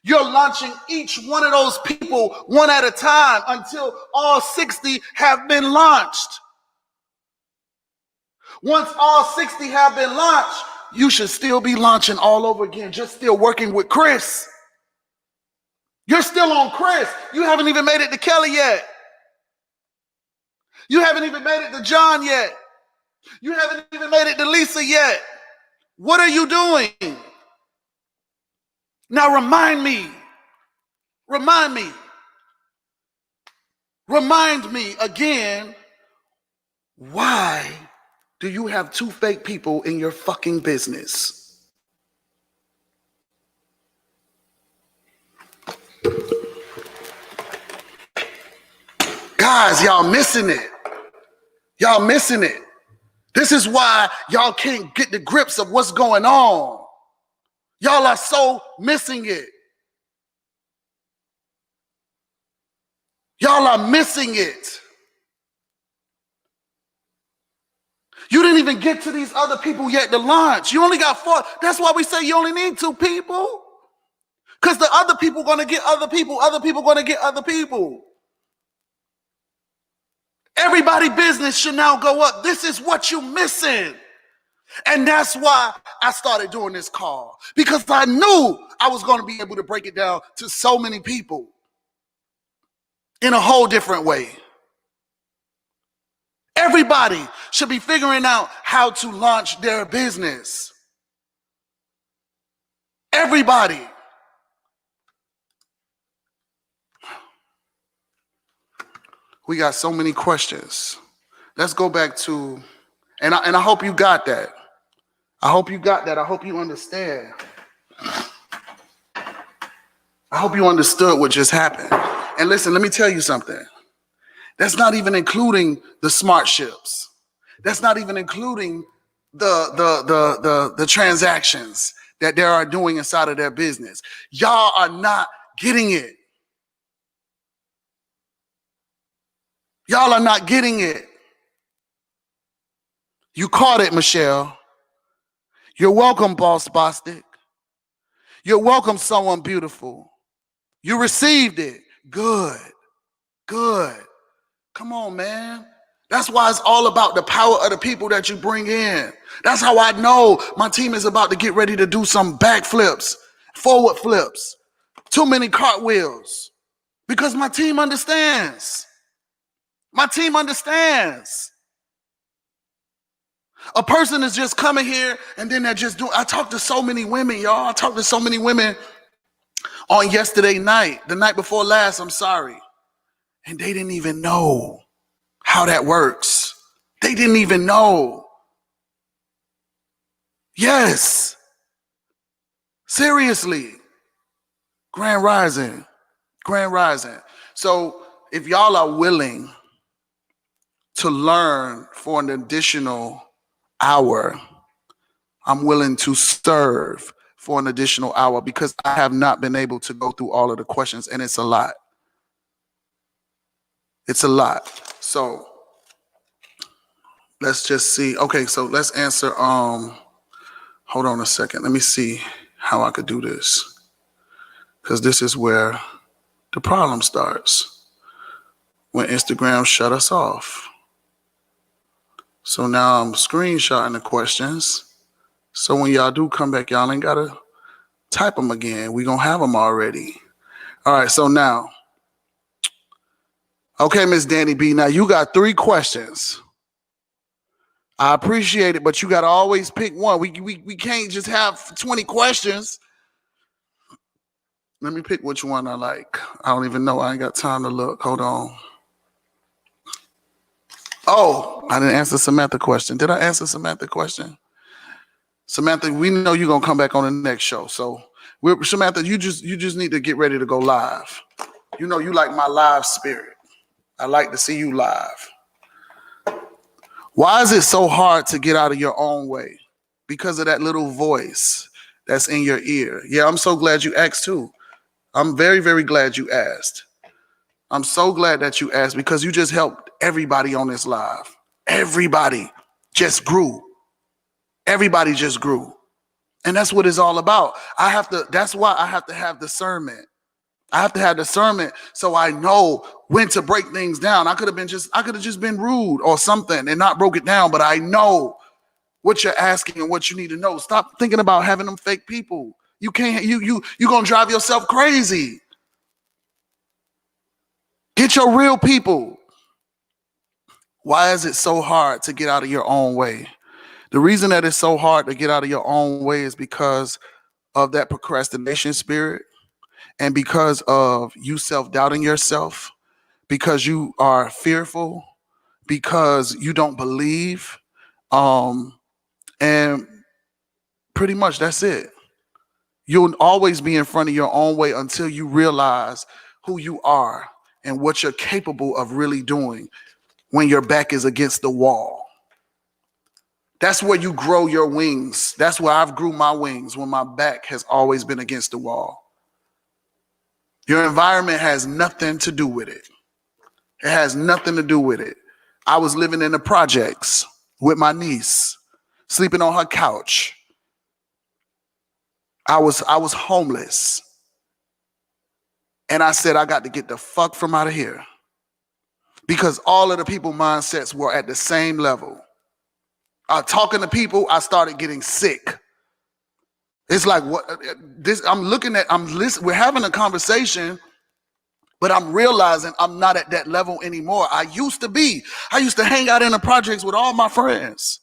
You're launching each one of those people one at a time until all 60 have been launched. Once all 60 have been launched, you should still be launching all over again, just still working with Chris. You're still on Chris. You haven't even made it to Kelly yet. You haven't even made it to John yet. You haven't even made it to Lisa yet. What are you doing? Now remind me again, why do you have 2 fake people in your fucking business? Guys, y'all missing it. Y'all missing it. This is why y'all can't get the grips of what's going on. Y'all are so missing it. Y'all are missing it. You didn't even get to these other people yet to launch. You only got 4. That's why we say you only need 2 people. Because the other people going to get other people. Other people going to get other people. Everybody's business should now go up. This is what you're missing. And that's why I started doing this call. Because I knew I was going to be able to break it down to so many people in a whole different way. Everybody should be figuring out how to launch their business. Everybody. We got so many questions. Let's go back to, and I hope you got that. I hope you got that. I hope you understand. I hope you understood what just happened. And listen, let me tell you something. That's not even including the smart ships. That's not even including the transactions that they are doing inside of their business. Y'all are not getting it. Y'all are not getting it. You caught it, Michelle. You're welcome, Boss Bostic. You're welcome, someone beautiful. You received it. Good. Good. Come on, man. That's why it's all about the power of the people that you bring in. That's how I know my team is about to get ready to do some backflips, forward flips, too many cartwheels. Because my team understands. My team understands. A person is just coming here and then they're just doing. I talked to so many women, y'all. I talked to so many women on yesterday night, the night before last, I'm sorry. And they didn't even know how that works. They didn't even know. Yes. Seriously. Grand Rising. Grand Rising. So if y'all are willing to learn for an additional hour, I'm willing to serve for an additional hour because I have not been able to go through all of the questions, and it's a lot. It's a lot. So let's just see. Okay, so let's answer. Hold on a second. Let me see how I could do this, because this is where the problem starts, when Instagram shut us off. So now I'm screenshotting the questions. So when y'all do come back, y'all ain't got to type them again. We're going to have them already. All right, so now. Okay, Miss Danny B, now you got 3 questions. I appreciate it, but you got to always pick one. We can't just have 20 questions. Let me pick which one I like. I don't even know. I ain't got time to look. Hold on. Oh, I didn't answer Samantha's question. Did I answer Samantha's question? Samantha, we know you're gonna come back on the next show. So Samantha, you just need to get ready to go live. You know you like my live spirit. I like to see you live. Why is it so hard to get out of your own way? Because of that little voice that's in your ear. Yeah, I'm so glad you asked too. I'm very, very glad you asked. I'm so glad that you asked because you just helped everybody on this live. Everybody just grew. Everybody just grew. And that's what it's all about. That's why I have to have discernment. I have to have discernment so I know when to break things down. I could have just been rude or something and not broke it down, but I know what you're asking and what you need to know. Stop thinking about having them fake people. You can't, you're gonna drive yourself crazy. Get your real people. Why is it so hard to get out of your own way? The reason that it's so hard to get out of your own way is because of that procrastination spirit and because of you self-doubting yourself, because you are fearful, because you don't believe, and pretty much that's it. You'll always be in front of your own way until you realize who you are and what you're capable of really doing when your back is against the wall. That's where you grow your wings. That's where I've grew my wings, when my back has always been against the wall. Your environment has nothing to do with it. It has nothing to do with it. I was living in the projects with my niece, sleeping on her couch. I was homeless. And I said, I got to get the fuck from out of here. Because all of the people mindsets were at the same level. Talking to people, I started getting sick. It's like what this I'm listening, we're having a conversation, but I'm realizing I'm not at that level anymore. I used to hang out in the projects with all my friends.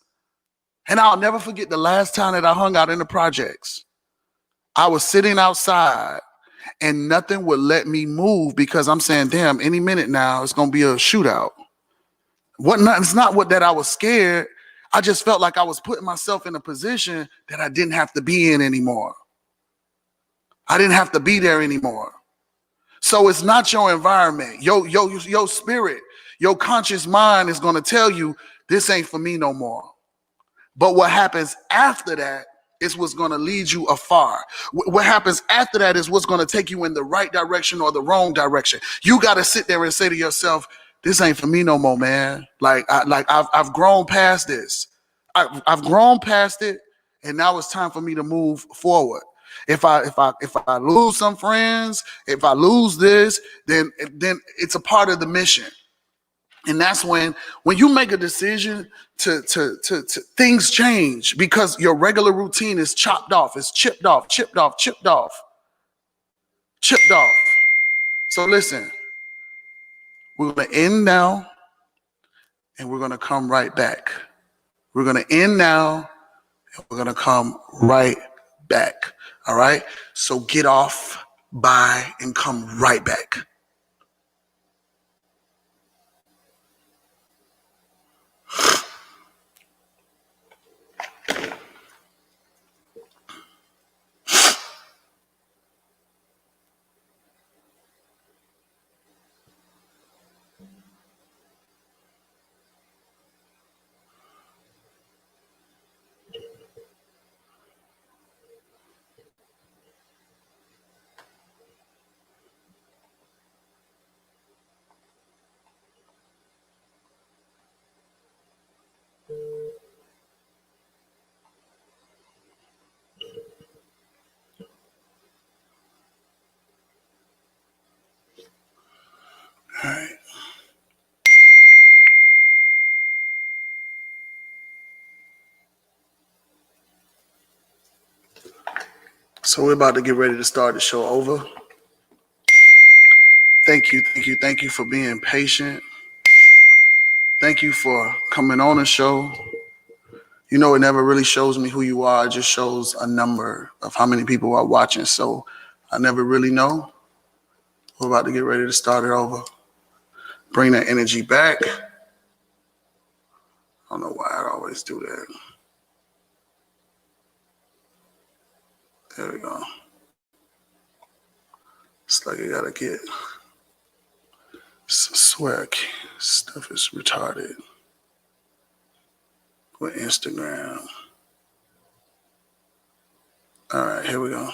And I'll never forget the last time that I hung out in the projects. I was sitting outside and nothing would let me move because I'm saying, damn, any minute now it's gonna be a shootout. It's not what that I was scared. I just felt like I was putting myself in a position that I didn't have to be in anymore. I didn't have to be there anymore. So it's not your environment. Your spirit, your conscious mind is going to tell you this ain't for me no more. But what happens after that is what's going to lead you afar. What happens after that is what's going to take you in the right direction or the wrong direction. You got to sit there and say to yourself, this ain't for me no more, man. I've grown past this. I've grown past it, and now it's time for me to move forward. If I lose some friends, if I lose this, then it's a part of the mission. And that's when you make a decision to things change because your regular routine is chopped off, it's chipped off. So listen, we're going to end now and we're going to come right back. We're going to end now and we're going to come right back. All right? So get off, bye, and come right back. All right. So we're about to get ready to start the show over. Thank you for being patient. Thank you for coming on the show. You know, it never really shows me who you are. It just shows a number of how many people are watching. So I never really know. We're about to get ready to start it over. Bring that energy back. always do that. There we go. It's like I gotta get. I swear, stuff is retarded with Instagram. All right, here we go.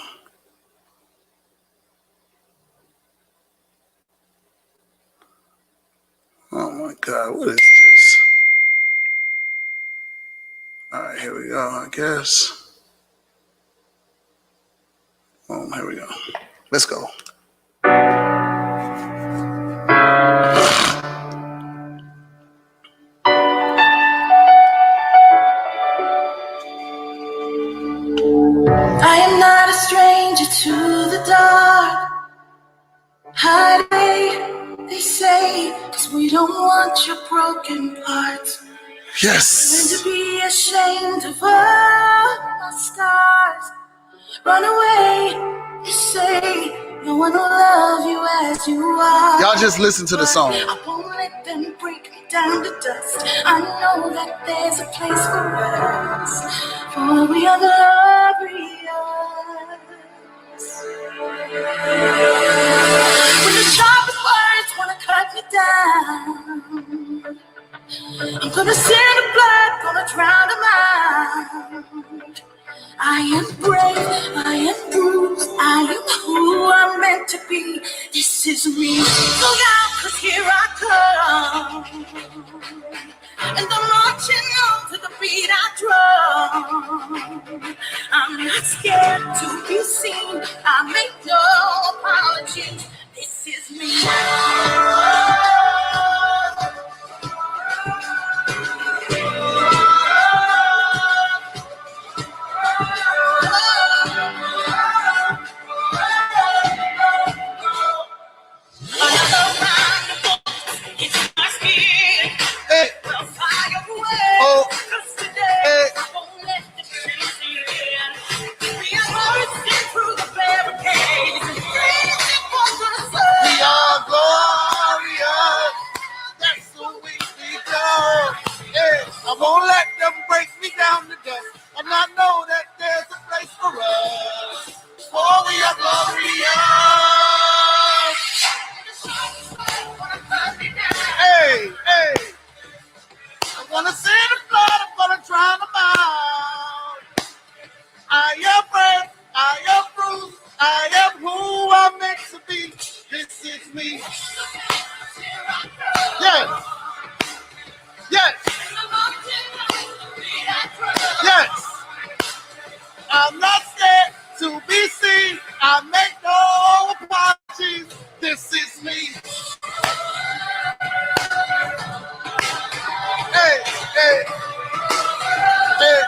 Oh my God, what is this? All right, here we go, I guess. Here we go. Let's go.
I am not a stranger to the dark. Hide away, they say, 'cause we don't want your broken parts.
Yes.
And to be ashamed of all our scars. Run away, they say, no one will love you as you are.
Y'all just listen to the song.
I won't let them break me down to dust. I know that there's a place for us, for we are glorious. When the sharpest words wanna cut me down, I'm gonna send the blood, gonna drown them out. I am brave, I am bruised, I am who I'm meant to be. This is me. Look out, 'cause here I come. And I'm marching on to the beat I drum. I'm not scared to be seen. I make no apologies. This is me.
I won't let them break me down to dust. And I know that there's a place for us. For we are glorious. Hey, hey. I'm gonna send the blood, I'm gonna drown them out. I am brave, I am bruised, I am who I'm meant to be. This is me. Yes. Yes. Yes. I'm not scared to be seen. I make no apologies. This is me. Hey, hey, hey,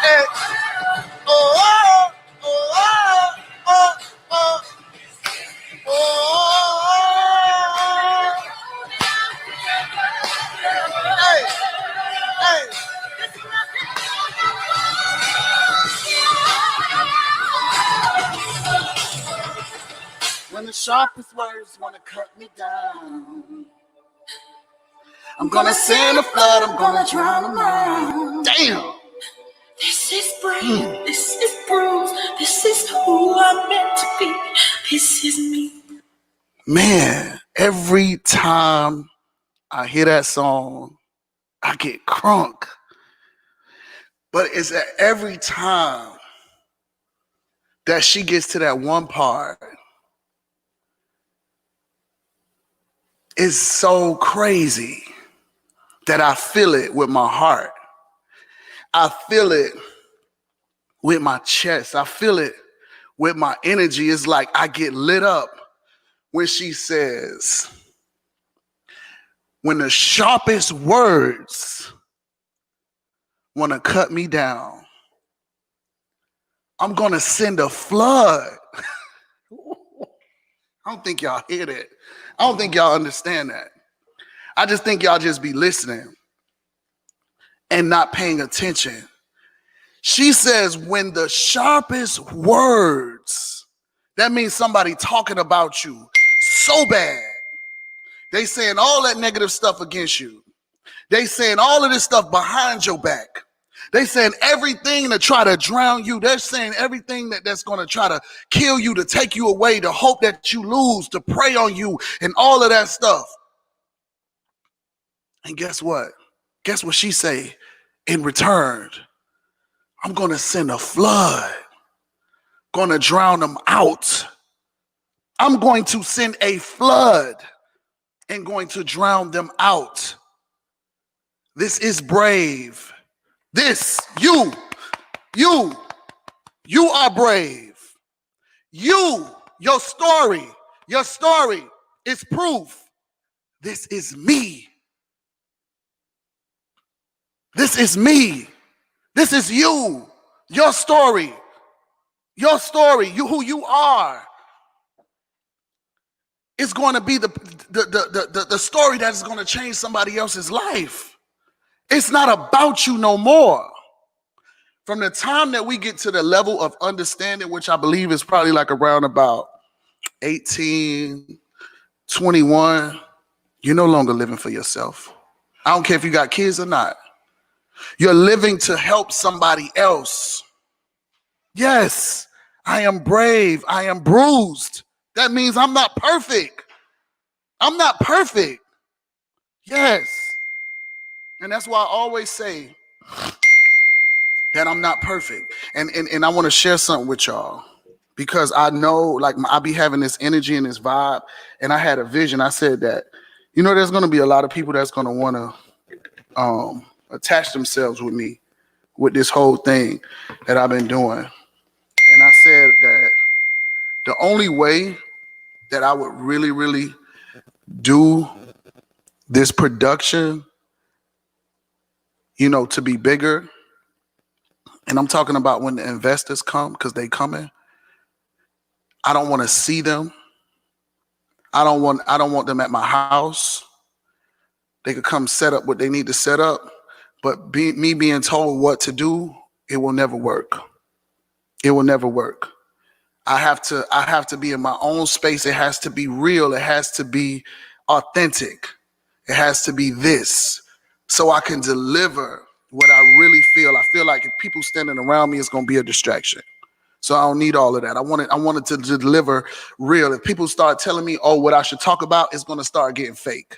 hey. Oh, oh, oh, oh, oh, oh, oh. Hey, hey. When the sharpest words want to cut me down, I'm gonna send a flood, I'm gonna drown them out. Damn!
This is brave, this is bruised, this is who I'm meant to be. This is me.
Man, every time I hear that song, I get crunk. But it's at every time that she gets to that one part, it's so crazy that I feel it with my heart. I feel it with my chest. I feel it with my energy. It's like I get lit up when she says, when the sharpest words want to cut me down, I'm going to send a flood. I don't think y'all hear that. I don't think y'all understand that. I just think y'all just be listening and not paying attention. She says, when the sharpest words, that means somebody talking about you so bad. They saying all that negative stuff against you. They saying all of this stuff behind your back. They saying everything to try to drown you. They're saying everything that's going to try to kill you, to take you away, to hope that you lose, to prey on you, and all of that stuff. And guess what? Guess what she say? In return, I'm going to send a flood, going to drown them out. I'm going to send a flood and going to drown them out. This is brave. This, you are brave. Your story is proof. This is me. This is me. This is you. Your story, who you are. It's going to be the story that is going to change somebody else's life. It's not about you no more. From the time that we get to the level of understanding, which I believe is probably like around about 18, 21, you're no longer living for yourself. I don't care if you got kids or not. You're living to help somebody else. Yes, I am brave. I am bruised. That means I'm not perfect. I'm not perfect. Yes. And that's why I always say that I'm not perfect. And I want to share something with y'all, because I know, like, I be having this energy and this vibe, and I had a vision. I said that, there's going to be a lot of people that's going to want to attach themselves with me with this whole thing that I've been doing. And I said that the only way that I would really, really do this production, to be bigger, and I'm talking about when the investors come, because they coming, I don't want to see them. I don't want them at my house. They could come set up what they need to set up, but me being told what to do, it will never work. It will never work. I have to be in my own space. It has to be real. It has to be authentic. It has to be this, so I can deliver what I really feel. I feel like if people standing around me, it's going to be a distraction. So I don't need all of that. I wanted to deliver real. If people start telling me, oh, what I should talk about, it's going to start getting fake.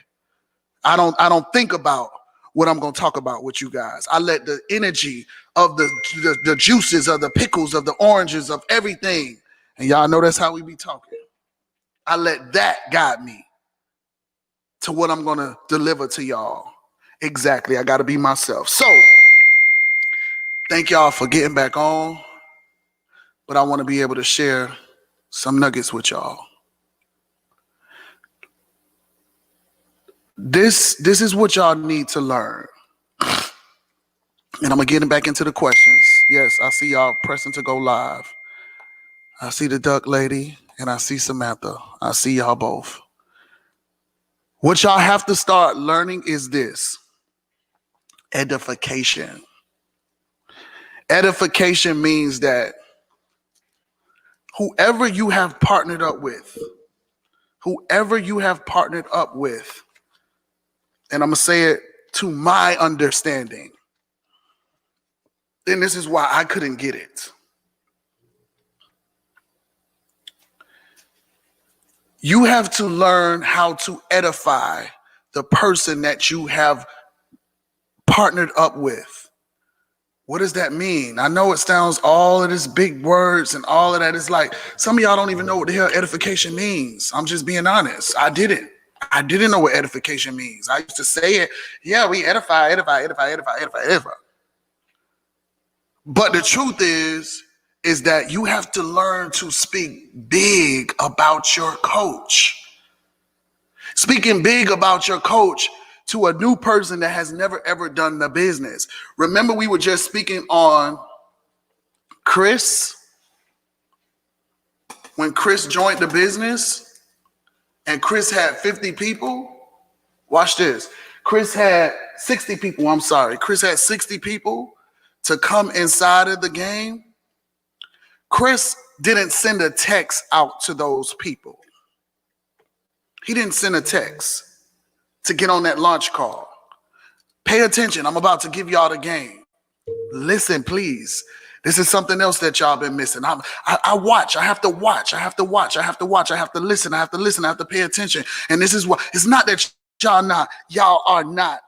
I don't think about what I'm going to talk about with you guys. I let the energy of the juices, of the pickles, of the oranges, of everything. And y'all know that's how we be talking. I let that guide me to what I'm going to deliver to y'all. Exactly. I got to be myself. So thank y'all for getting back on. But I want to be able to share some nuggets with y'all. This is what y'all need to learn. And I'm going to get back into the questions. Yes, I see y'all pressing to go live. I see the duck lady and I see Samantha. I see y'all both. What y'all have to start learning is this: edification. Edification means that whoever you have partnered up with, and I'm going to say it to my understanding, then this is why I couldn't get it. You have to learn how to edify the person that you have partnered up with. What does that mean? I know it sounds all of this big words and all of that. It's like some of y'all don't even know what the hell edification means. I'm just being honest. I didn't know what edification means. I used to say it. Yeah, we edify. But the truth is that you have to learn to speak big about your coach. Speaking big about your coach to a new person that has never, ever done the business. Remember, we were just speaking on Chris. When Chris joined the business and Chris had 50 people. Watch this. Chris had 60 people. I'm sorry. Chris had 60 people to come inside of the game. Chris didn't send a text out to those people. He didn't send a text to get on that launch call. Pay attention. I'm about to give y'all the game. Listen, please. This is something else that y'all been missing. I watch. I have to watch. I have to watch. I have to watch. I have to listen. I have to listen. I have to pay attention. And this is what, it's not that y'all are not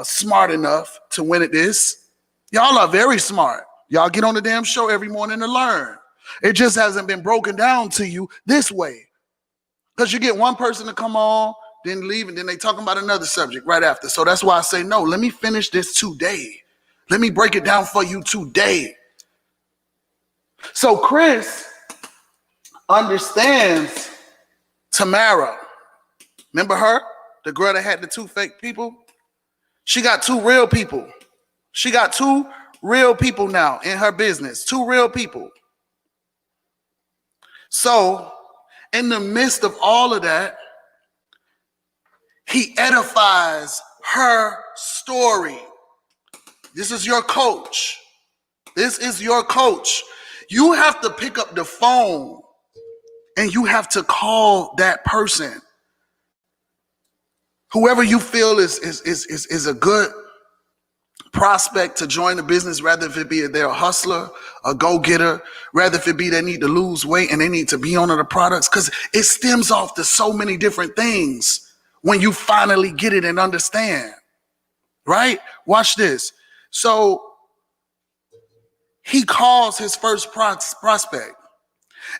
smart enough to win at this. Y'all are very smart. Y'all get on the damn show every morning to learn. It just hasn't been broken down to you this way. Because you get one person to come on, then leave, and then they talking about another subject right after. So that's why I say, no, let me finish this today. Let me break it down for you today. So Chris understands Tamara. Remember her? The girl that had the 2 fake people? She got 2 real people. She got 2 real people now in her business. 2 real people. So in the midst of all of that, he edifies her story. This is your coach. This is your coach. You have to pick up the phone and you have to call that person. Whoever you feel is a good prospect to join the business, rather if it be they're a hustler, a go-getter, rather if it be they need to lose weight and they need to be on the products, because it stems off to so many different things when you finally get it and understand, right? Watch this. So he calls his first prospect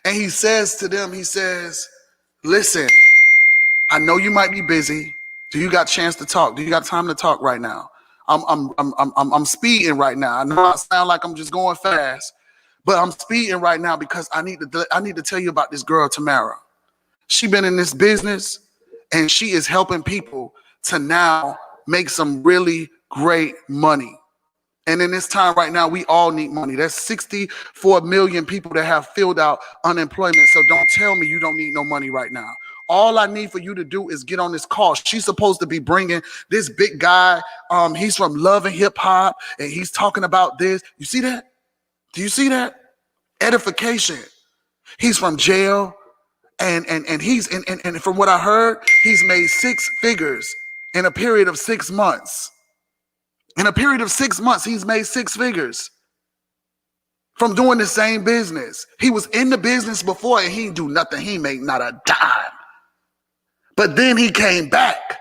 and he says to them, he says, listen, I know you might be busy. Do you got a chance to talk? Do you got time to talk right now? I'm speeding right now. I know I sound like I'm just going fast, but I'm speeding right now because I need to tell you about this girl, Tamara. She been in this business and she is helping people to now make some really great money. And in this time right now, we all need money. There's 64 million people that have filled out unemployment. So don't tell me you don't need no money right now. All I need for you to do is get on this call. She's supposed to be bringing this big guy. He's from Love and Hip Hop, and he's talking about this. You see that? Do you see that? Edification. He's from jail, and he's and from what I heard, he's made 6 figures in a period of 6 months. In a period of 6 months, he's made 6 figures from doing the same business. He was in the business before and he didn't do nothing. He made not a dime. But then he came back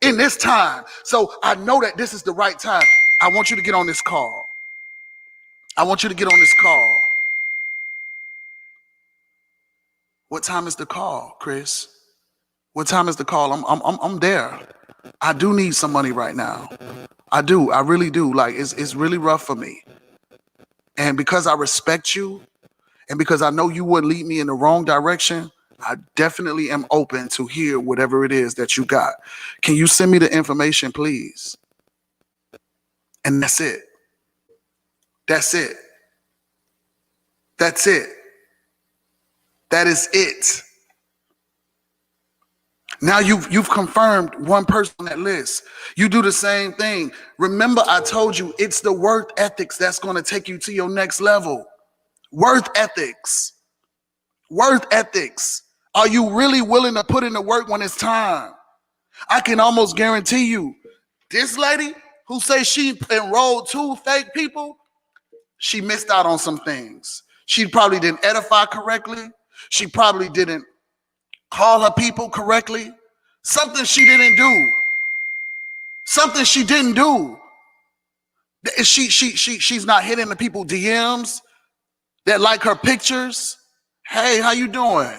in this time. So I know that this is the right time. I want you to get on this call. I want you to get on this call. What time is the call, Chris? What time is the call? I'm there. I do need some money right now. I do. I really do. Like it's really rough for me. And because I respect you and because I know you wouldn't lead me in the wrong direction, I definitely am open to hear whatever it is that you got. Can you send me the information, please? And that's it. That's it. That's it. That is it. Now you've confirmed one person on that list. You do the same thing. Remember, I told you it's the worth ethics that's going to take you to your next level. Worth ethics. Worth ethics. Are you really willing to put in the work when it's time? I can almost guarantee you, this lady who says she enrolled 2 fake people, she missed out on some things. She probably didn't edify correctly. She probably didn't call her people correctly. Something she didn't do. Something she didn't do. She's not hitting the people DMs that like her pictures. Hey, how you doing?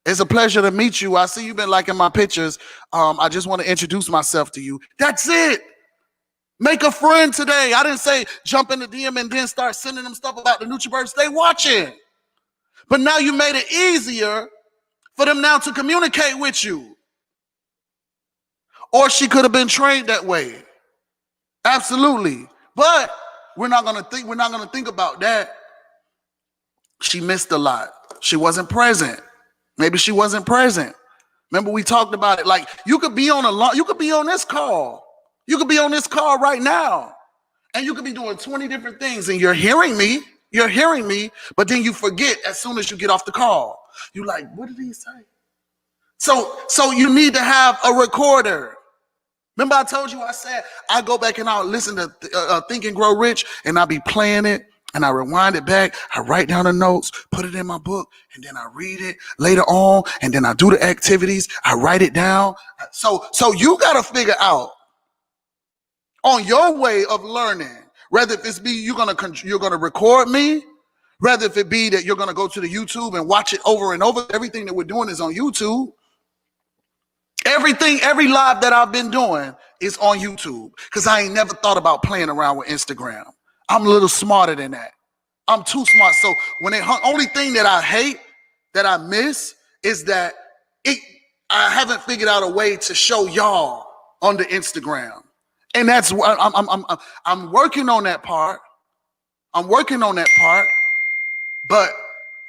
It's a pleasure to meet you. I see you've been liking my pictures. I just want to introduce myself to you. That's it. Make a friend today. I didn't say jump in the DM and then start sending them stuff about the NutriBirds they watching. But now you made it easier for them now to communicate with you. Or she could have been trained that way. Absolutely. But we're not gonna think about that. She missed a lot. She wasn't present. Maybe she wasn't present. Remember we talked about it. Like you could be on this call. You could be on this call right now. And you could be doing 20 different things and you're hearing me, but then you forget as soon as you get off the call. You're like, what did he say? So you need to have a recorder. Remember I told you, I said, I go back and I'll listen to Think and Grow Rich, and I'll be playing it, and I rewind it back. I write down the notes, put it in my book, and then I read it later on, and then I do the activities. I write it down. So you got to figure out on your way of learning, whether if it's be you're gonna record me, whether if it be that you're gonna go to the YouTube and watch it over and over. Everything that we're doing is on YouTube. Every live that I've been doing is on YouTube, because I ain't never thought about playing around with Instagram. I'm a little smarter than that. I'm too smart. So when only thing that I hate, that I miss, is that I haven't figured out a way to show y'all on the Instagram. And that's what I'm working on that part. I'm working on that part, but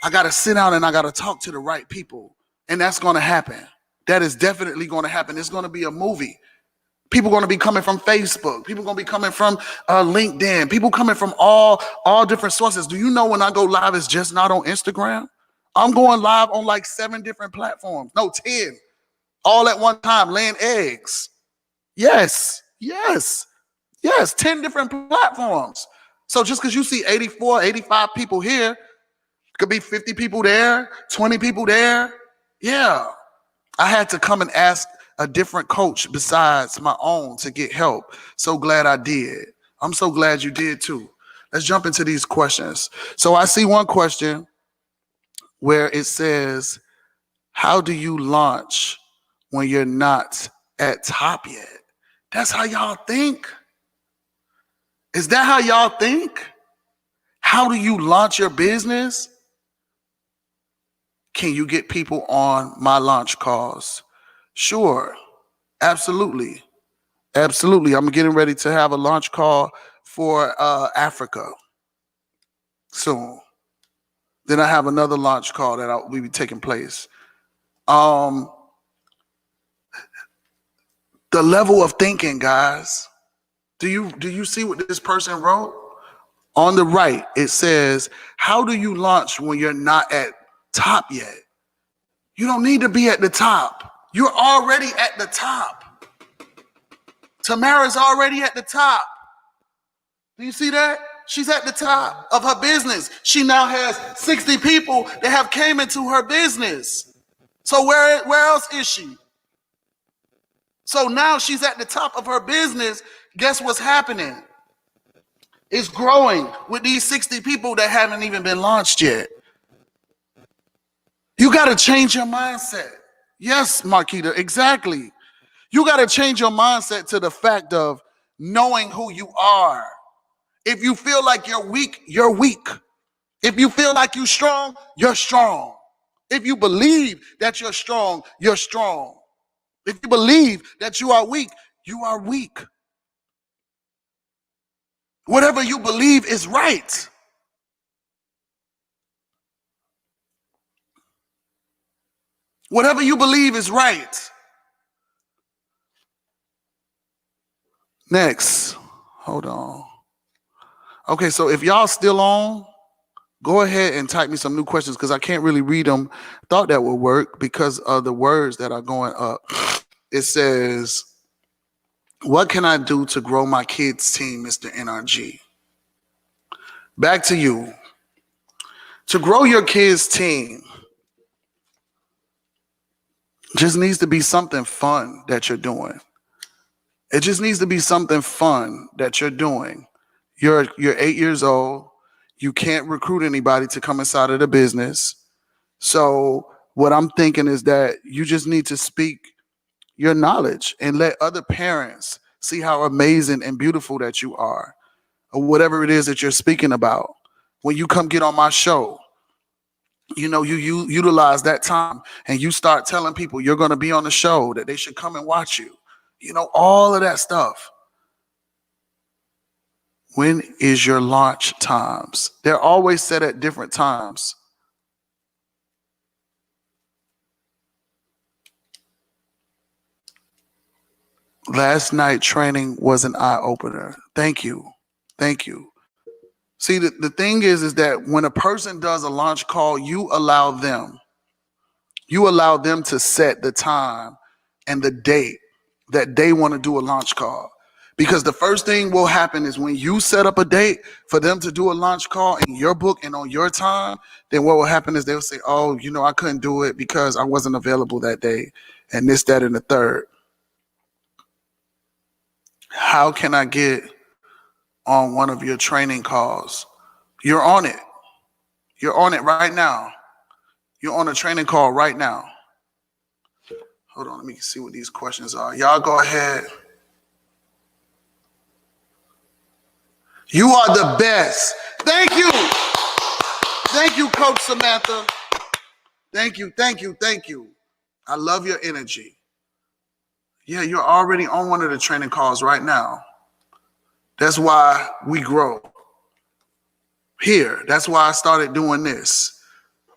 I got to sit down and I got to talk to the right people, and that's going to happen. That is definitely going to happen. It's going to be a movie. People going to be coming from Facebook. People going to be coming from LinkedIn. People coming from all different sources. Do you know when I go live, it's just not on Instagram? I'm going live on like 7 different platforms. No, 10. All at one time, laying eggs. Yes, 10 different platforms. So just because you see 84, 85 people here, could be 50 people there, 20 people there. Yeah. I had to come and ask a different coach besides my own to get help. So glad I did. I'm so glad you did too. Let's jump into these questions. So I see one question where it says, how do you launch when you're not at top yet? That's how y'all think? Is that how y'all think? How do you launch your business? Can you get people on my launch calls? Sure. Absolutely. I'm getting ready to have a launch call for Africa soon. Then I have another launch call that will be taking place. The level of thinking, guys. Do you see what this person wrote? On the right, it says, how do you launch when you're not at top yet? You don't need to be at the top. You're already at the top. Tamara's already at the top. Do you see that? She's at the top of her business. She now has 60 people that have came into her business. So where else is she? So now she's at the top of her business. Guess what's happening? It's growing with these 60 people that haven't even been launched yet. You got to change your mindset. Yes, Marquita, exactly. You got to change your mindset to the fact of knowing who you are. If you feel like you're weak, you're weak. If you feel like you're strong, you're strong. If you believe that you're strong, you're strong. If you believe that you are weak, you are weak. Whatever you believe is right. Whatever you believe is right. Next. Hold on. Okay, so if y'all still on, go ahead and type me some new questions because I can't really read them. Thought that would work because of the words that are going up. It says, what can I do to grow my kids' team, Mr. NRG? Back to you. To grow your kids' team, just needs to be something fun that you're doing. It just needs to be something fun that you're doing. You're 8 years old. You can't recruit anybody to come inside of the business. So what I'm thinking is that you just need to speak your knowledge and let other parents see how amazing and beautiful that you are, or whatever it is that you're speaking about. When you come get on my show, you utilize that time and you start telling people you're going to be on the show, that they should come and watch you. All of that stuff. When is your launch times? They're always set at different times. Last night training was an eye-opener. Thank you. See, the thing is that when a person does a launch call, you allow them to set the time and the date that they want to do a launch call. Because the first thing will happen is when you set up a date for them to do a launch call in your book and on your time, then what will happen is they'll say, oh, you know, I couldn't do it because I wasn't available that day, and this, that, and the third. How can I get on one of your training calls? You're on it. You're on it right now. You're on a training call right now. Hold on, let me see what these questions are. Y'all go ahead. You are the best. Thank you. Thank you, Coach Samantha. Thank you, thank you, thank you. I love your energy. Yeah, you're already on one of the training calls right now. That's why we grow here. That's why I started doing this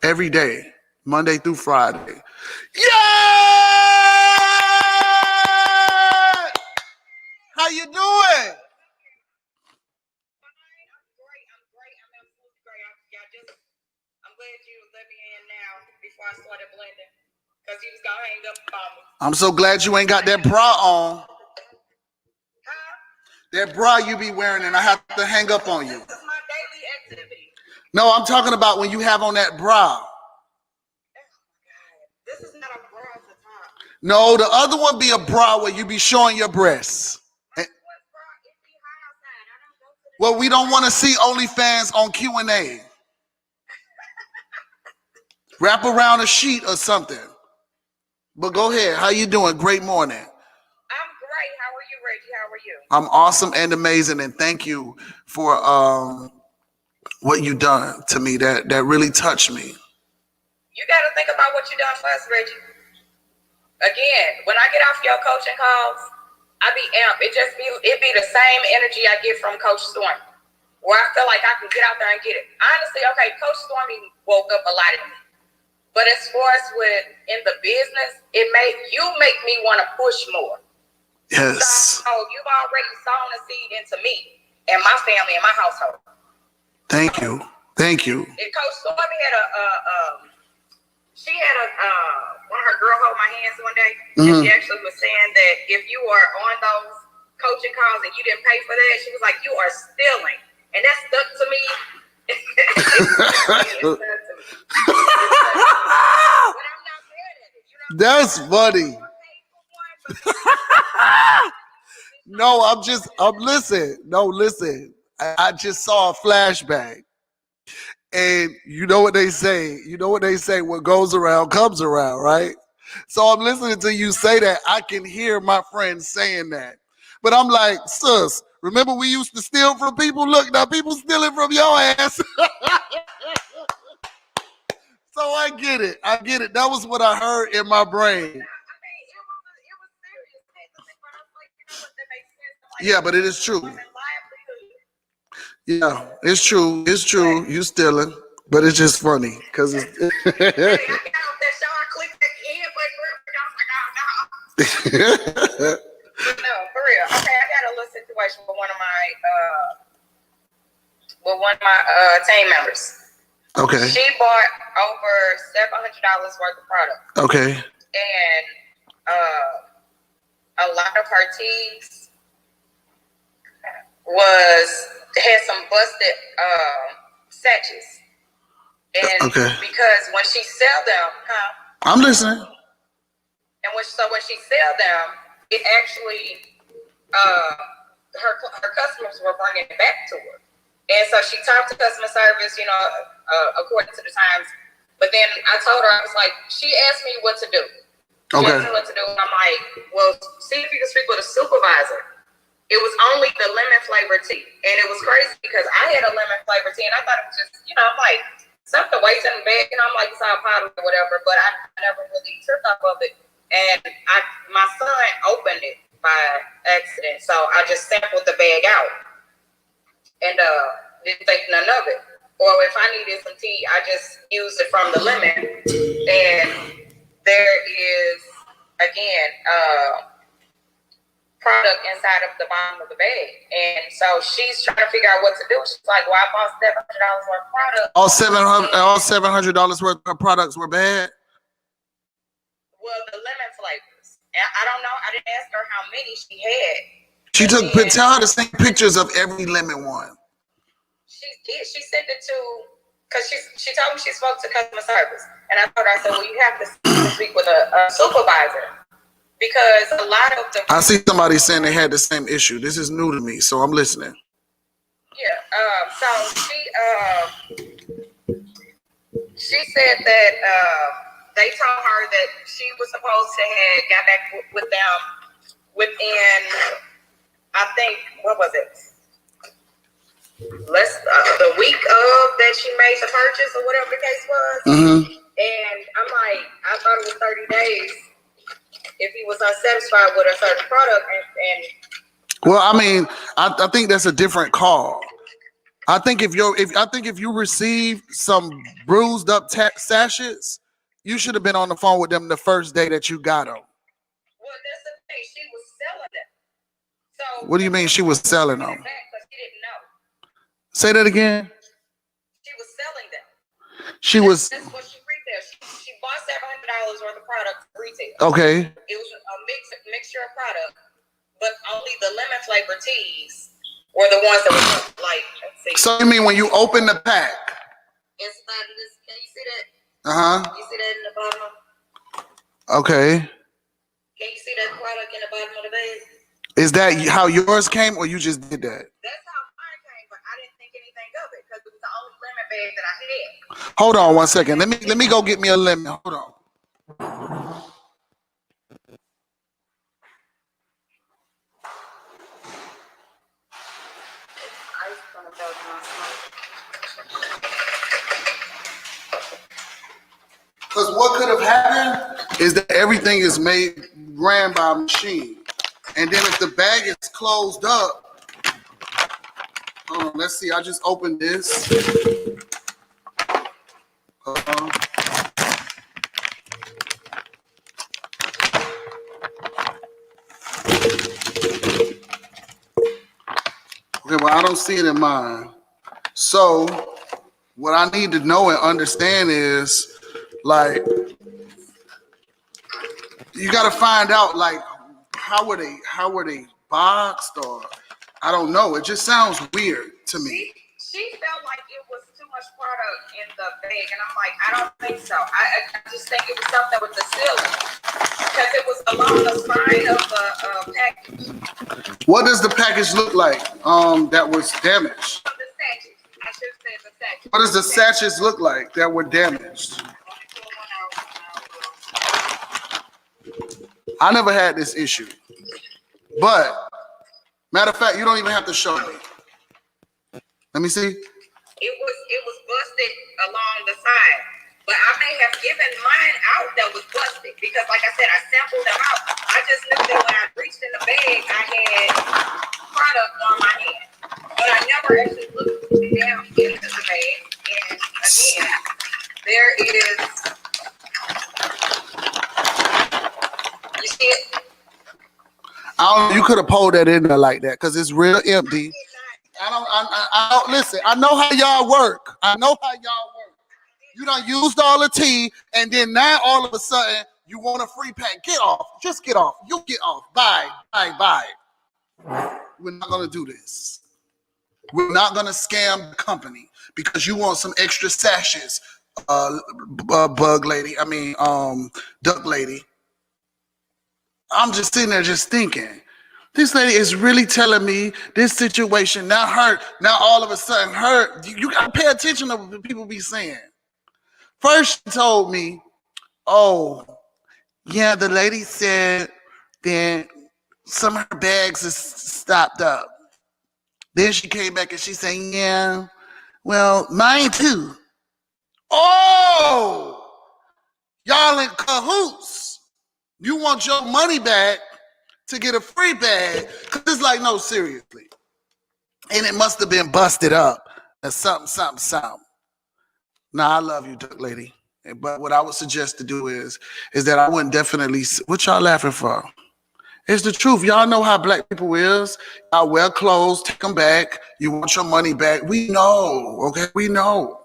every day, Monday through Friday. Yeah! How you doing?
I started blending because he was gonna hang up on me.
I'm so glad you ain't got that bra on. That bra you be wearing and I have to hang up on you.
This is my daily activity.
No, I'm talking about when you have on that bra.
Oh my God. This is not a bra at the top.
No, the other one be a bra where you be showing your breasts. Well, we don't want to see OnlyFans on Q&A. Wrap around a sheet or something. But go ahead. How you doing? Great morning.
I'm great. How are you, Reggie? How are you?
I'm awesome and amazing, and thank you for what you done to me. That really touched me.
You got to think about what you done for us, Reggie. Again, when I get off your coaching calls, I be amped. It be the same energy I get from Coach Stormy, where I feel like I can get out there and get it. Honestly, okay, Coach Stormy woke up a lot in me. But as far as in the business, you make me want to push more.
Yes.
So you've already sown a seed into me and my family and my household.
Thank you. Thank you.
And Coach Stormy had one of her girl hold my hands one day, and she actually was saying that if you are on those coaching calls and you didn't pay for that, she was like, you are stealing. And that stuck to me.
That's funny. No, listen. I just saw a flashback. And you know what they say. What goes around comes around, right? So I'm listening to you say that. I can hear my friends saying that. But I'm like, sis, remember we used to steal from people? Look, now people stealing from your ass. So I get it. That was what I heard in my brain. Yeah, but it is true. Yeah, it's true. You stealing, but it's just funny because it's.
No, for real. Okay, I got a little situation with one of my team members.
Okay.
She bought over $700 worth of product.
Okay.
And a lot of her tees had some busted satches. And because when she sell them,
I'm listening.
And when she sell them, it actually her customers were bringing it back to her. And so she talked to customer service, according to the times. But then I told her, I was like, she asked me what to do. She asked me what to do. And I'm like, well, see if you can speak with a supervisor. It was only the lemon flavored tea. And it was crazy because I had a lemon flavored tea and I thought it was just, I'm like, something waste in the bag. I'm like, it's all powder or whatever. But I never really tripped off of it. And my son opened it by accident. So I just sampled the bag out. And didn't think none of it. Or if I needed some tea, I just used it from the lemon. And there is, again, product inside of the bottom of the bag. And so she's trying to figure out what to do. She's like, well, I bought $700 worth of product.
All $700 worth of products were bad?
Well, the lemon flavors. And I don't know. I didn't ask her how many she had.
She tell her to send pictures of every lemon one.
She did. She sent it to, because she told me she spoke to customer service. And I told her, I said, well, you have to speak with a supervisor. Because a lot of the...
I see somebody saying they had the same issue. This is new to me, so I'm listening.
Yeah. So she said that they told her that she was supposed to have got back with them within, I think, what was it? The week of that she made the purchase or whatever the case was. Mm-hmm. And I'm like, I thought it was 30 days if he was unsatisfied with a certain product. And
well, I mean, I think that's a different call. I think if you receive some bruised up sachets, you should have been on the phone with them the first day that you got them.
Well, that's the thing. She was selling them. So
what do you mean she was selling them?
Because she didn't know.
Say that again.
She was selling them. That's what she retailed. She bought $700 worth of product retail.
Okay.
It was a mixture of product, but only the lemon flavor teas were the ones that were like. Let's see.
So you mean when you open the pack?
Inside of this, can you see that? You see that in the bottom?
Okay.
Can you see that product in the bottom of the bag?
Is that how yours came, or you just did that?
That's how mine came, but I didn't think anything of it because it was the only lemon bag that I had.
Hold on 1 second. Let me go get me a lemon. Hold on. Because what could have happened is that everything is ran by a machine. And then if the bag is closed up, hold on, let's see, I just opened this. Okay, well, I don't see it in mine. So what I need to know and understand is, like, you got to find out, like, how were they boxed, or I don't know. It just sounds weird to me.
She felt like it was too much product in the bag, and I'm like, I don't think so. I just think it was something with the sealing, because it was along the spine of the package.
What does the package look like that was damaged?
The sachets. I should have said the sachets.
What does the sachets look like that were damaged? I never had this issue, but matter of fact, you don't even have to show me. Let me see.
It was busted along the side, but I may have given mine out that was busted because, like I said, I sampled them out. I just knew that when I reached in the bag, I had product on my hand, but I never actually looked down into the bag. And again, there is. You see it?
You could have pulled that in there like that because it's real empty. I don't listen. I know how y'all work. You done used all the tea, and then now all of a sudden you want a free pack. Get off. Just get off. You get off. Bye. We're not gonna do this. We're not gonna scam the company because you want some extra sachets, bug lady. Duck lady. I'm just sitting there just thinking, this lady is really telling me this situation, now all of a sudden hurt. You gotta pay attention to what people be saying. First she told me, oh, yeah, the lady said that some of her bags is stopped up. Then she came back and she said, yeah, well, mine too. Oh, y'all in cahoots. You want your money back to get a free bag, because it's like, no, seriously. And it must have been busted up or something. Nah, I love you, duck lady. But what I would suggest to do is that I wouldn't definitely, what y'all laughing for? It's the truth. Y'all know how black people is. Y'all wear clothes, take them back. You want your money back. We know, okay? We know.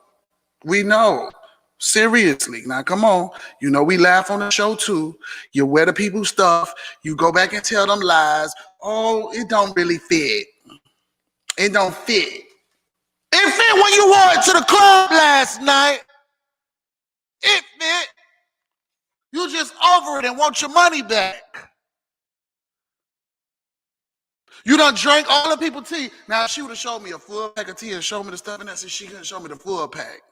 Seriously. Now, come on. You know we laugh on the show, too. You wear the people's stuff. You go back and tell them lies. Oh, it don't really fit. It don't fit. It fit when you wore it to the club last night. It fit. You just over it and want your money back. You done drank all the people tea. Now, if she would have showed me a full pack of tea and showed me the stuff in that, she couldn't show me the full pack.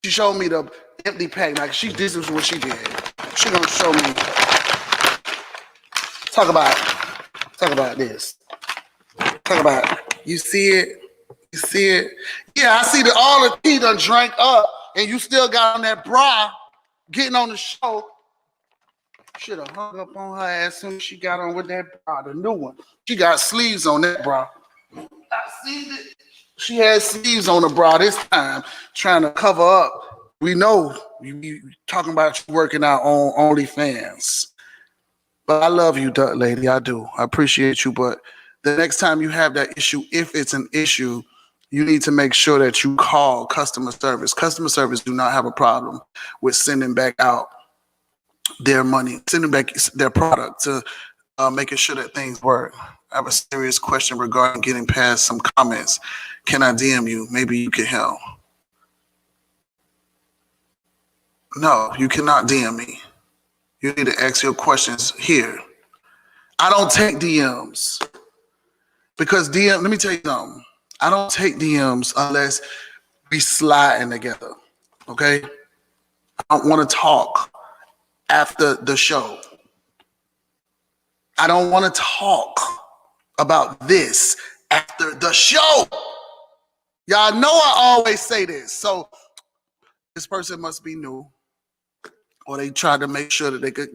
She showed me the empty pack. Like, this is what she did. She gonna show me. Talk about this. Talk about, you see it? You see it? Yeah, I see that all the tea done drank up, and you still got on that bra, getting on the show. Should have hung up on her ass soon as she got on with that bra, the new one. She got sleeves on that bra. I see it. She had sleeves on the bra this time, trying to cover up. We know you talking about you working out on OnlyFans. But I love you, Duck Lady. I do. I appreciate you. But the next time you have that issue, if it's an issue, you need to make sure that you call customer service. Customer service do not have a problem with sending back out their money, sending back their product to making sure that things work. I have a serious question regarding getting past some comments. Can I DM you? Maybe you can help. No, you cannot DM me. You need to ask your questions here. I don't take DMs because let me tell you something. I don't take DMs unless we sliding together. Okay? I don't want to talk after the show. I don't want to talk about this after the show. Y'all know I always say this. So this person must be new. Or they tried to make sure that they could.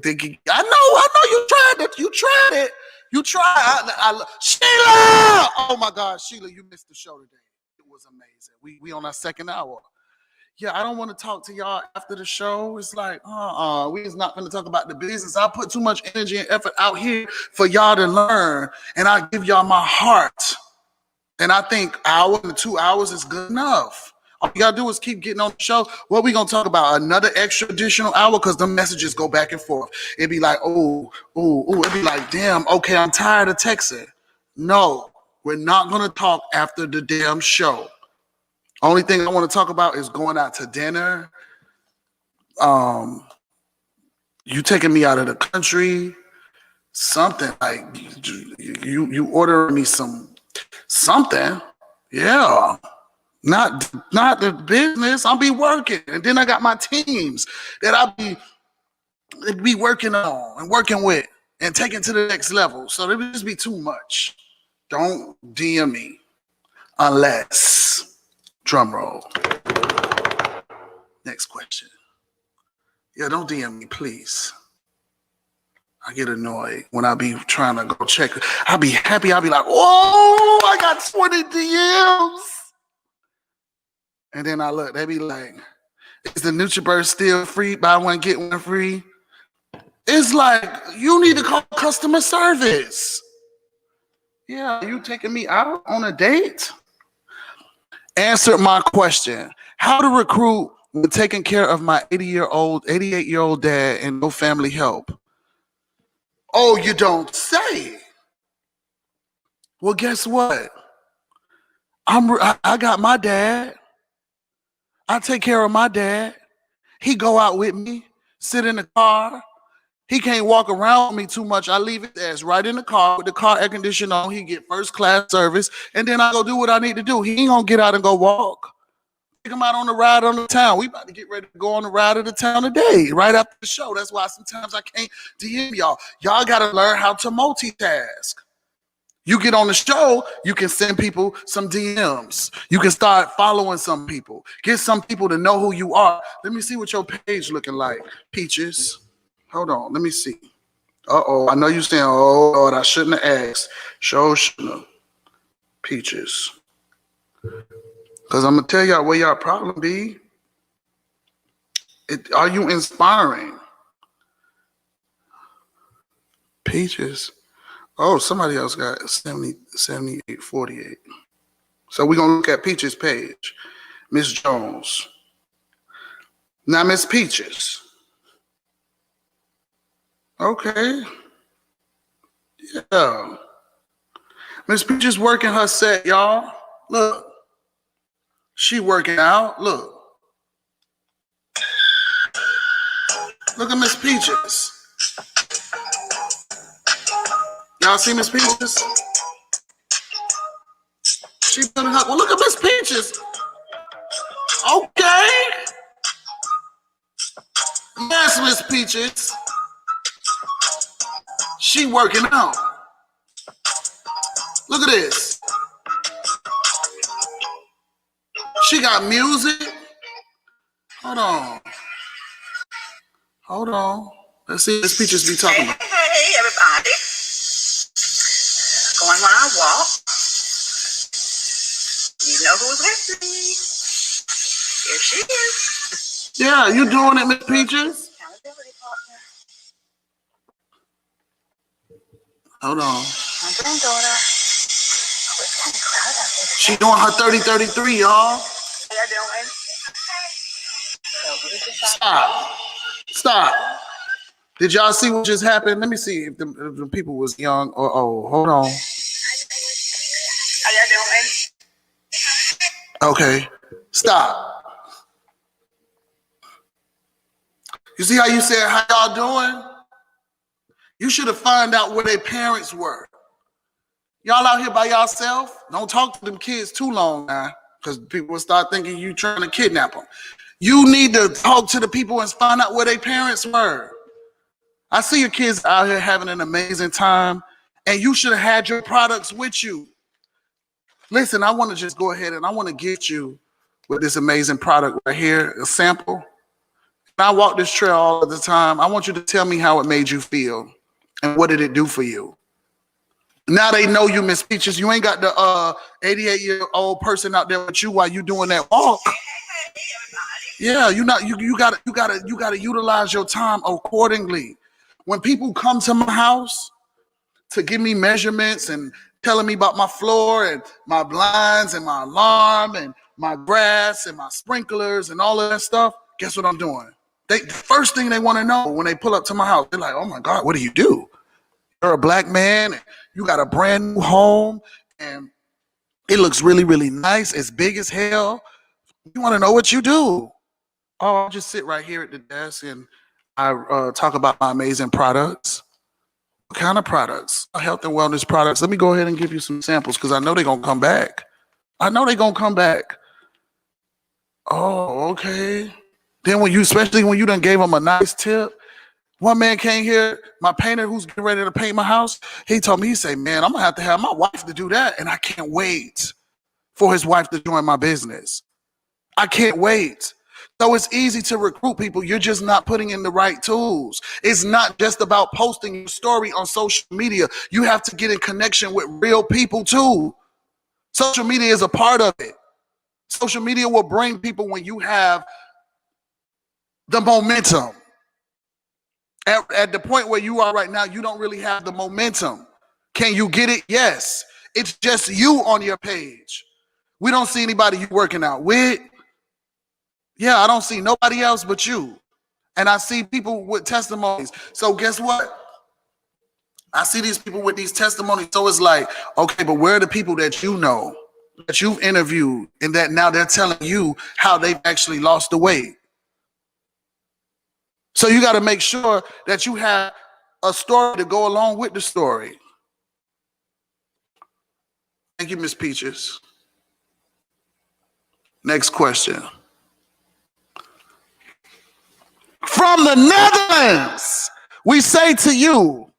I know you tried it. You tried. Sheila! Oh my God, Sheila, you missed the show today. It was amazing. We on our second hour. Yeah, I don't want to talk to y'all after the show. It's like, we is not going to talk about the business. I put too much energy and effort out here for y'all to learn, and I give y'all my heart. And I think hour to 2 hours is good enough. All you gotta do is keep getting on the show. What we gonna talk about? Another extra additional hour? Because the messages go back and forth. It'd be like, ooh. It'd be like, damn, okay, I'm tired of texting. No, we're not gonna talk after the damn show. Only thing I want to talk about is going out to dinner. You taking me out of the country. Something like you ordering me something. Yeah. Not the business. I'll be working. And then I got my teams that I'll be working on and working with and taking to the next level. So it would just be too much. Don't DM me unless, drum roll. Next question. Yeah, don't DM me, please. I get annoyed when I be trying to go check. I'll be happy. I'll be like, oh, I got 20 DMs. And then I look, they be like, is the NutriBurst still free? Buy one, get one free? It's like, you need to call customer service. Yeah, you taking me out on a date? Answer my question. How to recruit when taking care of my 88-year-old dad and no family help? Oh, you don't say. Well, guess what? I got my dad. I take care of my dad. He go out with me, sit in the car. He can't walk around me too much. I leave his ass right in the car with the car air conditioner on. He get first class service, and then I go do what I need to do. He ain't gonna get out and go walk. Take him out on the ride on the town. We about to get ready to go on the ride of the town today, right after the show. That's why sometimes I can't DM y'all. Y'all gotta learn how to multitask. You get on the show, you can send people some DMs. You can start following some people. Get some people to know who you are. Let me see what your page looking like. Peaches. Hold on, let me see. Uh-oh, I know you're saying, oh, Lord, I shouldn't have asked. Shouldn't have. Peaches. Because I'm going to tell y'all where y'all problem be. Are you inspiring? Peaches. Oh, somebody else got 7848. So we're going to look at Peach's page. Miss Jones. Now, Miss Peaches. Okay. Yeah. Miss Peaches working her set, y'all. Look. She working out. Look. Look at Miss Peaches. Y'all see Miss Peaches? She building up. Well, look at Miss Peaches. Okay. Yes, Miss Peaches. She working out. Look at this. She got music. Hold on. Hold on. Let's see what Miss Peaches be talking about.
Hey, everybody. Going when I walk. You know who's with me. Here she is.
Yeah, you doing it, Miss Peaches?
Accountability partner.
Hold on.
My granddaughter. Oh, it's kind of crowded out there.
She doing her 30-33, y'all.
How y'all doing? So,
Stop. Stop. Did y'all see what just happened? Let me see if the people was young or old. Hold on.
How y'all doing?
Okay. Stop. You see how you said, how y'all doing? You should have found out where their parents were. Y'all out here by yourself? Don't talk to them kids too long now, because people will start thinking you trying to kidnap them. You need to talk to the people and find out where their parents were. I see your kids out here having an amazing time, and you should have had your products with you. Listen, I want to just go ahead and I want to get you with this amazing product right here, a sample. And I walk this trail all the time. I want you to tell me how it made you feel and what did it do for you. Now they know you, Miss Peaches. You ain't got the 88-year-old person out there with you while you doing that walk. Yeah, you gotta utilize your time accordingly. When people come to my house to give me measurements and telling me about my floor and my blinds and my alarm and my grass and my sprinklers and all of that stuff, guess what I'm doing? The first thing they want to know when they pull up to my house, they're like, oh my God, what do you do? You're a black man, and you got a brand new home, and it looks really, really nice. It's big as hell. You want to know what you do? Oh, I'll just sit right here at the desk and I talk about my amazing products. What kind of products? Health and wellness products. Let me go ahead and give you some samples because I know they're going to come back. I know they're going to come back. Oh, okay. Then especially when you done gave them a nice tip. One man came here, my painter who's getting ready to paint my house, he told me, he said, man, I'm going to have my wife to do that. And I can't wait for his wife to join my business. I can't wait. So it's easy to recruit people. You're just not putting in the right tools. It's not just about posting your story on social media. You have to get in connection with real people too. Social media is a part of it. Social media will bring people when you have the momentum. At the point where you are right now, you don't really have the momentum. Can you get it? Yes. It's just you on your page. We don't see anybody you working out with. Yeah, I don't see nobody else but you. And I see people with testimonies. So guess what? I see these people with these testimonies. So it's like, okay, but where are the people that you know, that you've interviewed, and that now they're telling you how they've actually lost the weight? So you got to make sure that you have a story to go along with the story. Thank you, Miss Peaches. Next question. From the Netherlands, we say to you,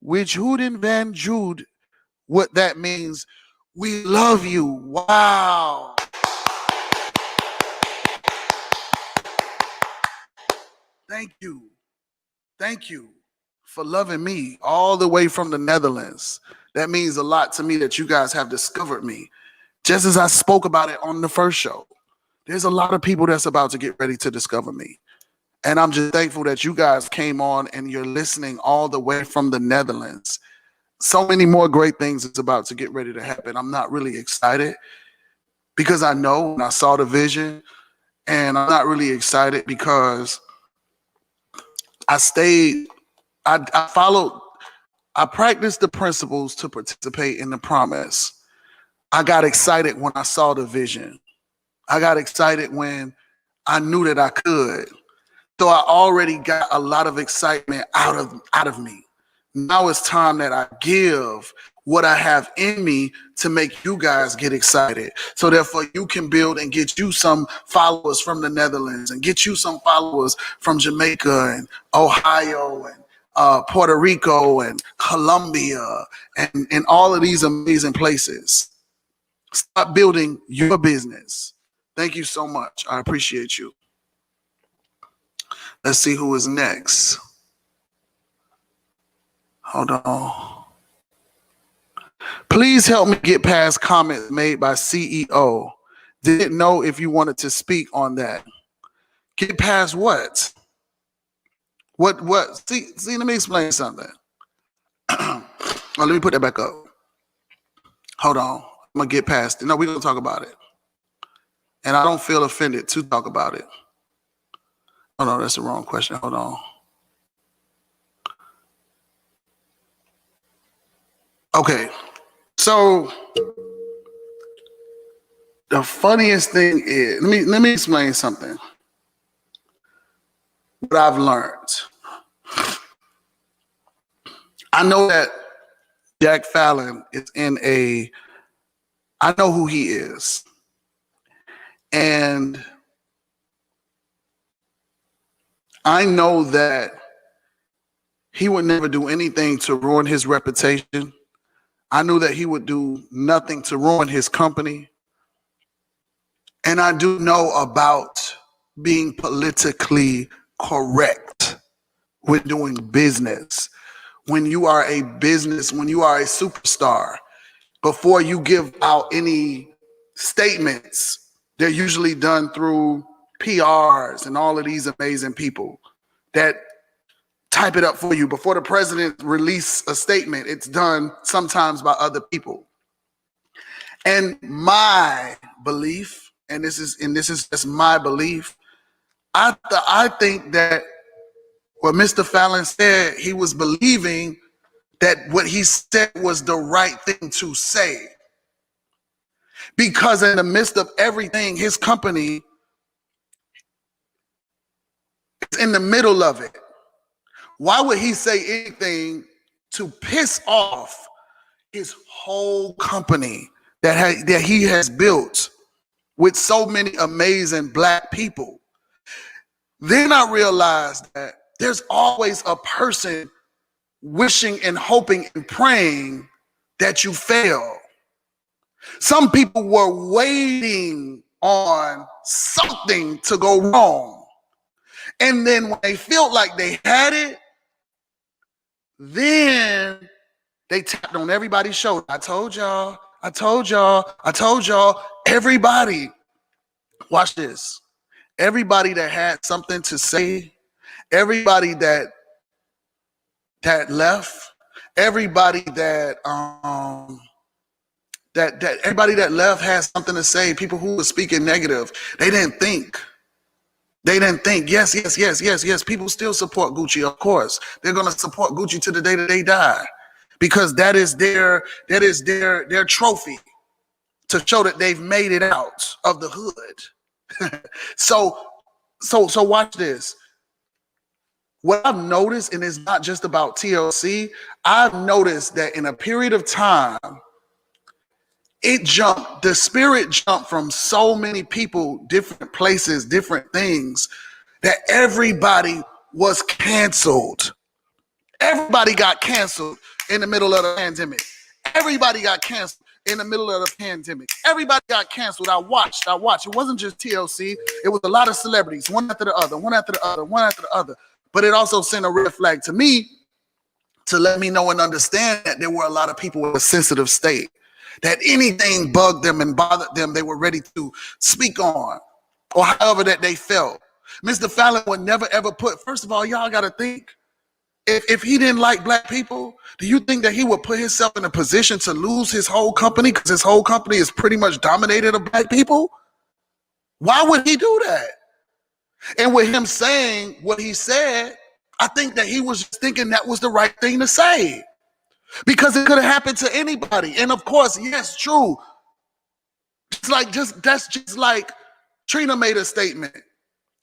which Hoeden van Jude, what that means, we love you. Wow. Thank you. Thank you for loving me all the way from the Netherlands. That means a lot to me that you guys have discovered me. Just as I spoke about it on the first show, there's a lot of people that's about to get ready to discover me. And I'm just thankful that you guys came on and you're listening all the way from the Netherlands. So many more great things is about to get ready to happen. I'm not really excited because I know and I saw the vision And I'm not really excited because I practiced the principles to participate in the promise. I got excited when I saw the vision. I got excited when I knew that I could. So I already got a lot of excitement out of me. Now it's time that I give what I have in me to make you guys get excited. So therefore you can build and get you some followers from the Netherlands and get you some followers from Jamaica and Ohio and Puerto Rico and Colombia and all of these amazing places. Stop building your business. Thank you so much. I appreciate you. Let's see who is next. Hold on. Please help me get past comments made by CEO. Didn't know if you wanted to speak on that. Get past what? What? See, let me explain something. Well, let me put that back up. Hold on. I'm going to get past it. No, we're going to talk about it. And I don't feel offended to talk about it. Oh, no, that's the wrong question. Hold on. Okay. So the funniest thing is, let me explain something. What I've learned. I know that Jack Fallon is I know who he is. And I know that he would never do anything to ruin his reputation. I knew that he would do nothing to ruin his company. And I do know about being politically correct when doing business. When you are a superstar, before you give out any statements, they're usually done through PRs and all of these amazing people that type it up for you. Before the president release a statement, it's done sometimes by other people. And my belief, and this is just my belief, I think that what Mr. Fallon said, he was believing that what he said was the right thing to say. Because in the midst of everything, his company is in the middle of it. Why would he say anything to piss off his whole company that he has built with so many amazing Black people? Then I realized that there's always a person wishing and hoping and praying that you fail. Some people were waiting on something to go wrong. And then when they felt like they had it, then they tapped on everybody's shoulder. I told y'all. Everybody, watch this. Everybody that had something to say, everybody that left, everybody that everybody that left has something to say. People who were speaking negative, they didn't think. Yes. People still support Gucci, of course. They're gonna support Gucci to the day that they die, because that is their trophy to show that they've made it out of the hood. So watch this. What I've noticed, and it's not just about TLC, I've noticed that in a period of time, the spirit jumped from so many people, different places, different things, that everybody was canceled. Everybody got canceled in the middle of the pandemic. Everybody got canceled in the middle of the pandemic. Everybody got canceled. I watched. It wasn't just TLC. It was a lot of celebrities, one after the other. But it also sent a red flag to me to let me know and understand that there were a lot of people in a sensitive state, that anything bugged them and bothered them, they were ready to speak on, or however that they felt. Mr. Fallon would never ever put, first of all, y'all got to think, if he didn't like Black people, do you think that he would put himself in a position to lose his whole company because his whole company is pretty much dominated of Black people? Why would he do that? And with him saying what he said, I think that he was just thinking that was the right thing to say, because it could have happened to anybody. And of course, yes, true. That's just like Trina made a statement.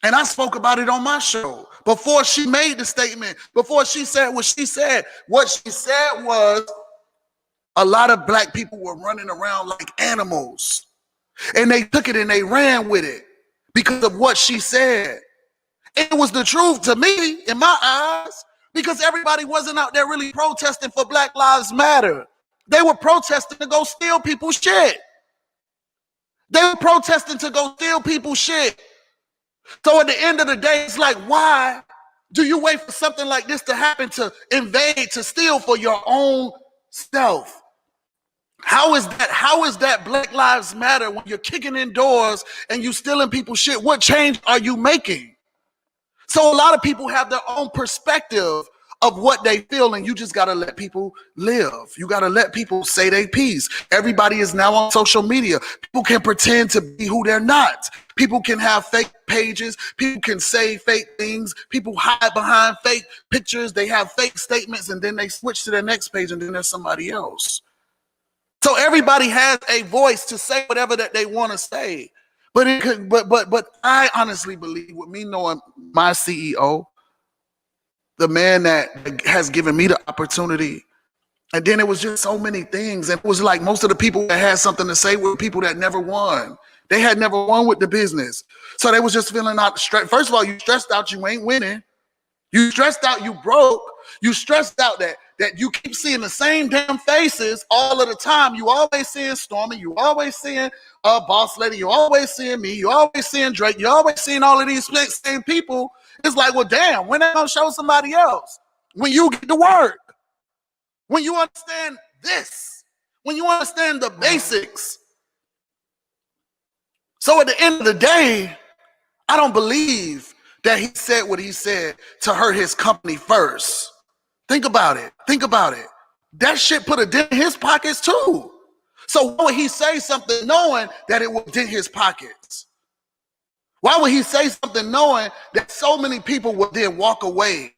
And I spoke about it on my show. Before she made the statement, before she said what she said was a lot of black people were running around like animals. And they took it and they ran with it because of what she said. It was the truth to me, in my eyes, because everybody wasn't out there really protesting for Black Lives Matter. They were protesting to go steal people's shit. They were protesting to go steal people's shit. So at the end of the day, it's like, why do you wait for something like this to happen, to invade, to steal for your own self? How is that Black Lives Matter when you're kicking in doors and you stealing people's shit? What change are you making? So a lot of people have their own perspective of what they feel, and you just got to let people live. You got to let people say their piece. Everybody is now on social media. People can pretend to be who they're not. People can have fake pages. People can say fake things. People hide behind fake pictures. They have fake statements, and then they switch to their next page, and then there's somebody else. So everybody has a voice to say whatever that they want to say. But I honestly believe, with me knowing my CEO, the man that has given me the opportunity, and then it was just so many things. And it was like most of the people that had something to say were people that never won. They had never won with the business. So they was just feeling out stressed. First of all, you stressed out you ain't winning. You stressed out you broke. You stressed out that you keep seeing the same damn faces all of the time. You always seeing Stormy. You always seeing Boss Lady. You always seeing me. You always seeing Drake. You always seeing all of these same people. It's like, well, damn, when they gonna show somebody else? When you get to work. When you understand this. When you understand the basics. So at the end of the day, I don't believe that he said what he said to hurt his company first. Think about it. Think about it. That shit put a dent in his pockets too. So why would he say something knowing that it would dent his pockets? Why would he say something knowing that so many people would then walk away?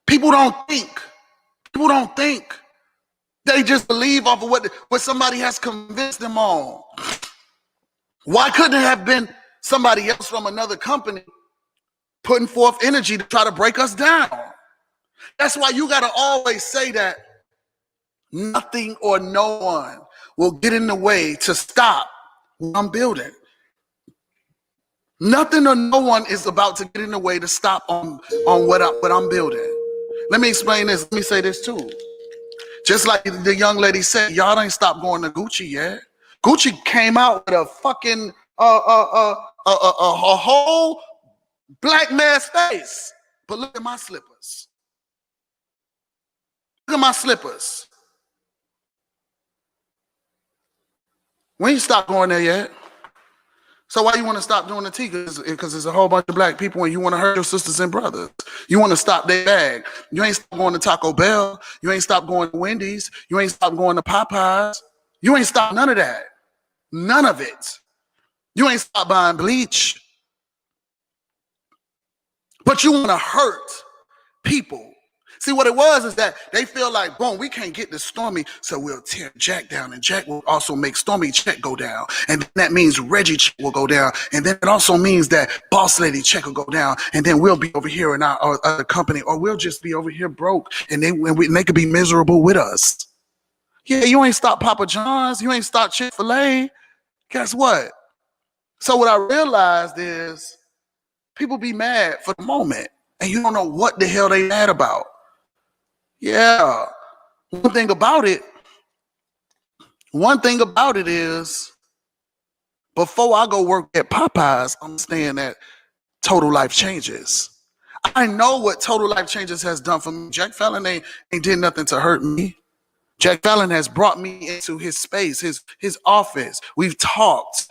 People don't think. People don't think. They just believe off of what somebody has convinced them on. Why couldn't it have been somebody else from another company putting forth energy to try to break us down? That's why you got to always say that nothing or no one will get in the way to stop what I'm building. Nothing or no one is about to get in the way to stop on what I'm building. Let me explain this. Let me say this too. Just like the young lady said, y'all ain't stopped going to Gucci yet. Gucci came out with a fucking a whole black man's face. But look at my slippers. Look at my slippers. We ain't stopped going there yet. So why you want to stop doing the tea? Because there's a whole bunch of black people and you want to hurt your sisters and brothers. You want to stop their bag. You ain't stopped going to Taco Bell. You ain't stopped going to Wendy's. You ain't stopped going to Popeyes. You ain't stopped none of that. None of it. You ain't stopped buying bleach. But you want to hurt people. See, what it was is that they feel like, boom, we can't get this Stormy, so we'll tear Jack down, and Jack will also make Stormy check go down, and then that means Reggie check will go down, and then it also means that Boss Lady check will go down, and then we'll be over here in our other company, or we'll just be over here broke, and they could be miserable with us. Yeah, you ain't stopped Papa John's, you ain't stopped Chick-fil-A. Guess what? So what I realized is people be mad for the moment, and you don't know what the hell they mad about. Yeah, one thing about it is, before I go work at Popeyes, I'm staying at Total Life Changes. I know what Total Life Changes has done for me. Jack Fallon ain't did nothing to hurt me. Jack Fallon has brought me into his space, his office. We've talked,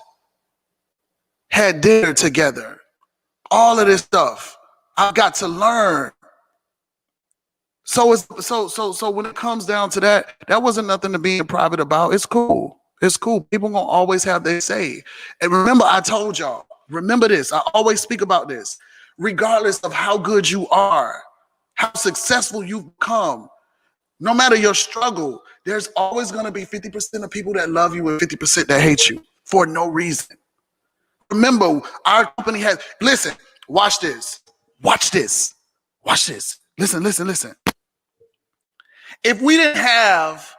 had dinner together, all of this stuff. I've got to learn. So when it comes down to that wasn't nothing to be in private about. It's cool. It's cool. People gonna always have their say. And remember, I told y'all, Remember this. I always speak about this. Regardless of how good you are, how successful you've become, no matter your struggle, there's always going to be 50% of people that love you and 50% that hate you for no reason. Remember, our company has, listen, watch this. Watch this. Watch this. Listen. If we didn't have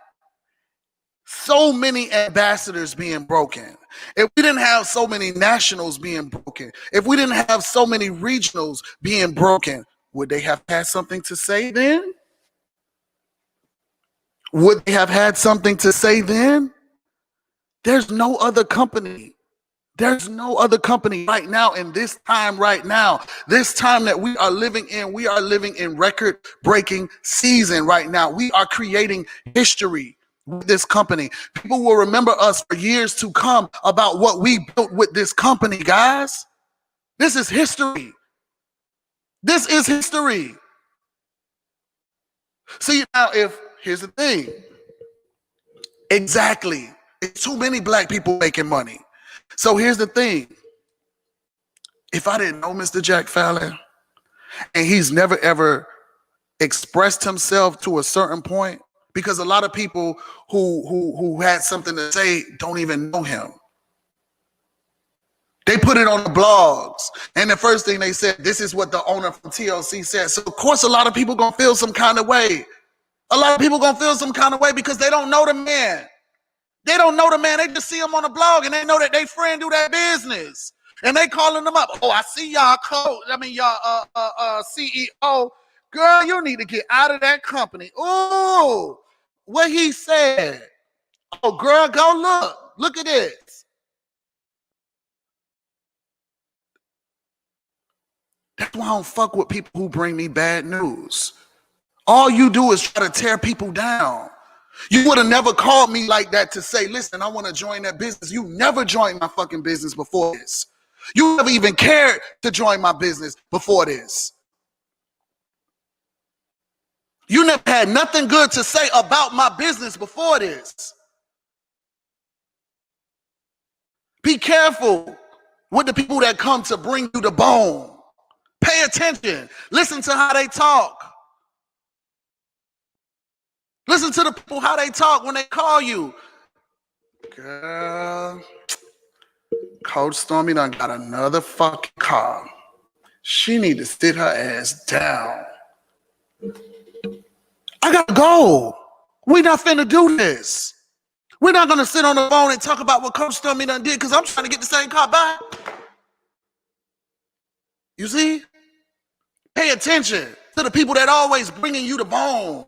so many ambassadors being broken, if we didn't have so many nationals being broken, if we didn't have so many regionals being broken, would they have had something to say then? Would they have had something to say then? There's no other company. There's no other company right now in this time right now. This time that we are living in record-breaking season right now. We are creating history with this company. People will remember us for years to come about what we built with this company, guys. This is history. This is history. See, now here's the thing. Exactly. It's too many black people making money. So here's the thing. If I didn't know Mr. Jack Fallon, and he's never ever expressed himself to a certain point, because a lot of people who had something to say don't even know him. They put it on the blogs, and the first thing they said, this is what the owner from TLC said. So of course a lot of people gonna feel some kind of way. A lot of people gonna feel some kind of way because they don't know the man. They don't know the man. They just see him on the blog and they know that they friend do that business. And they calling them up. Oh, I see y'all CEO. Girl, you need to get out of that company. Oh, what he said. Oh, girl, go look. Look at this. That's why I don't fuck with people who bring me bad news. All you do is try to tear people down. You would have never called me like that to say, listen, I want to join that business. You never joined my fucking business before this. You never even cared to join my business before this. You never had nothing good to say about my business before this. Be careful with the people that come to bring you the bone. Pay attention. Listen to how they talk. Listen to the people, how they talk when they call you. Girl, Coach Stormy done got another fucking call. She need to sit her ass down. I gotta go. We're not finna do this. We're not gonna sit on the phone and talk about what Coach Stormy done did because I'm trying to get the same car back. You see? Pay attention to the people that always bringing you the bone.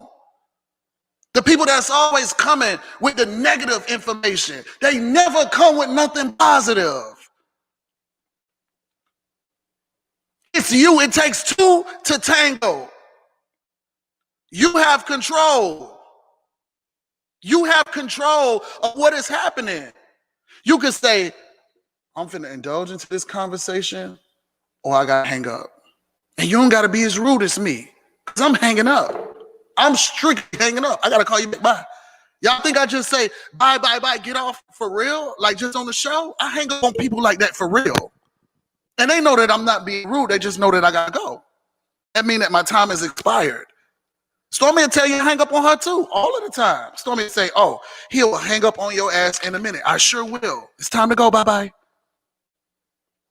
The people that's always coming with the negative information. They never come with nothing positive. It's you. It takes two to tango. You have control. You have control of what is happening. You could say, I'm finna indulge into this conversation or I gotta hang up. And you don't gotta be as rude as me because I'm hanging up. I'm strictly hanging up. I gotta call you back. Bye. Y'all think I just say bye, get off for real? Like just on the show? I hang up on people like that for real. And they know that I'm not being rude. They just know that I gotta go. That means that my time is expired. Stormy will tell you to hang up on her too, all of the time. Stormy will say, oh, he'll hang up on your ass in a minute. I sure will. It's time to go. Bye-bye.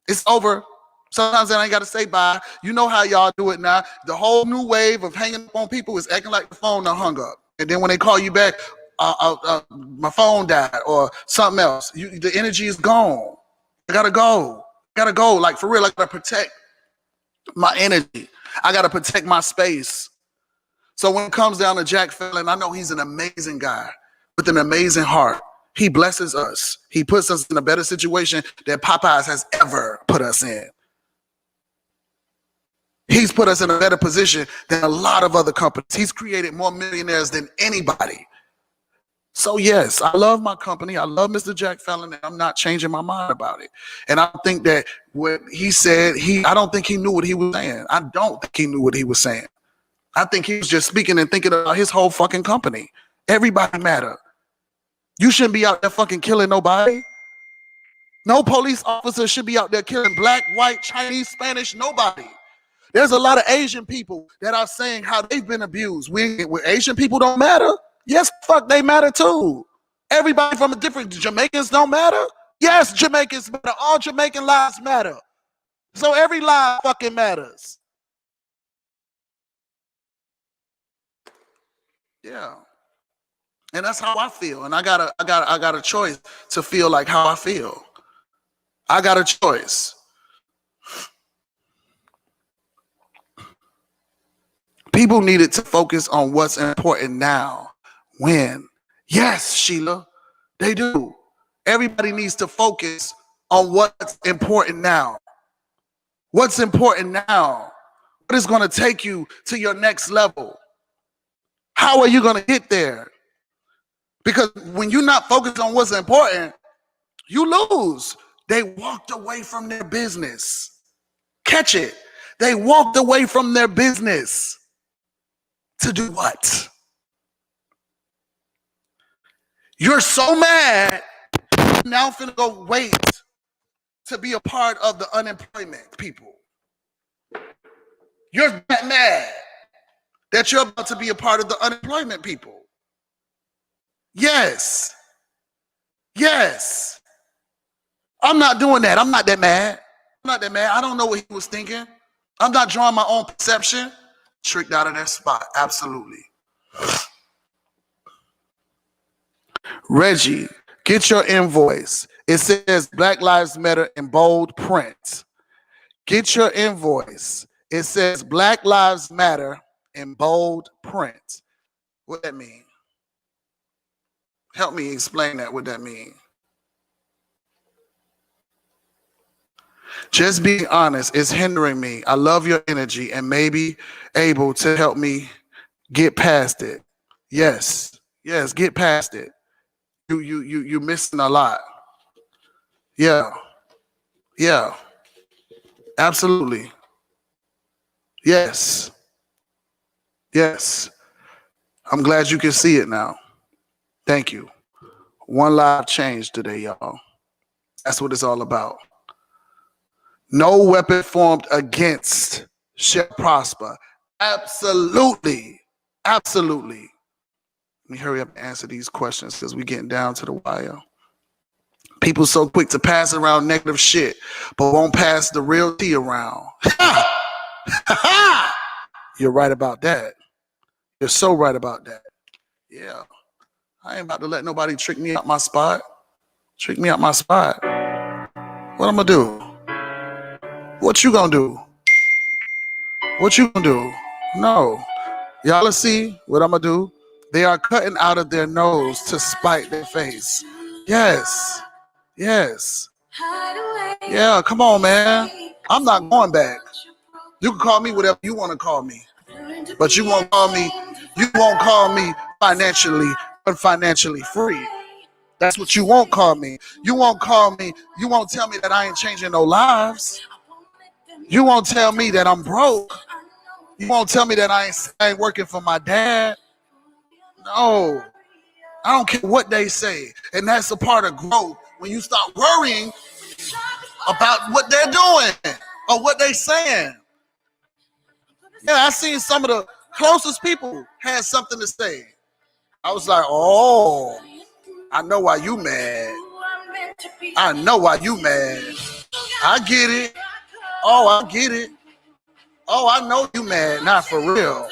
It's over. Sometimes I ain't got to say bye. You know how y'all do it now. The whole new wave of hanging up on people is acting like the phone done hung up. And then when they call you back, my phone died or something else. The energy is gone. I got to go. Like, for real, I got to protect my energy. I got to protect my space. So when it comes down to Jack Fallon, I know he's an amazing guy with an amazing heart. He blesses us. He puts us in a better situation than Popeyes has ever put us in. He's put us in a better position than a lot of other companies. He's created more millionaires than anybody. So yes, I love my company. I love Mr. Jack Fallon, and I'm not changing my mind about it. And I think that what he said, I don't think he knew what he was saying. I don't think he knew what he was saying. I think he was just speaking and thinking about his whole fucking company. Everybody matter. You shouldn't be out there fucking killing nobody. No police officer should be out there killing black, white, Chinese, Spanish, nobody. There's a lot of Asian people that are saying how they've been abused. Asian people don't matter. Yes, fuck, they matter too. Everybody from a different Jamaicans don't matter. Yes, Jamaicans matter. All Jamaican lives matter. So every life fucking matters. Yeah. And that's how I feel. And I got a choice to feel like how I feel. I got a choice. People needed to focus on what's important now. When? Yes, Sheila, they do. Everybody needs to focus on what's important now. What's important now? What is going to take you to your next level? How are you going to get there? Because when you're not focused on what's important, you lose. They walked away from their business. Catch it. They walked away from their business. To do what? You're so mad, now I'm finna go wait to be a part of the unemployment people. You're that mad that you're about to be a part of the unemployment people. Yes. Yes. I'm not doing that. I'm not that mad. I'm not that mad. I don't know what he was thinking. I'm not drawing my own perception. Tricked out of that spot. Absolutely. Reggie, get your invoice. It says Black Lives Matter in bold print. Get your invoice. It says Black Lives Matter in bold print. What that mean? Help me explain that, what that mean. Just being honest is hindering me. I love your energy and maybe able to help me get past it. Yes, get past it. You're missing a lot. Yeah, absolutely. Yes. I'm glad you can see it now. Thank you. One life change today, y'all. That's what it's all about. No weapon formed against shall prosper. Absolutely. Let me hurry up and answer these questions because we're getting down to the wire. People so quick to pass around negative shit, but won't pass the real tea around. You're right about that. You're so right about that. Yeah. I ain't about to let nobody trick me out my spot. What I'm gonna do? What you gonna do? No. Y'all see what I'm gonna do? They are cutting out of their nose to spite their face. Yes. Yeah, come on, man. I'm not going back. You can call me whatever you want to call me. But you won't call me financially free. That's what you won't call me. You won't tell me that I ain't changing no lives. You won't tell me that I'm broke. You won't tell me that I ain't working for my dad. No. I don't care what they say. And that's a part of growth. When you start worrying about what they're doing or what they're saying. Yeah, I seen some of the closest people had something to say. I was like, oh, I know why you mad. I get it. Oh, I get it. Oh, I know you mad. Not for real.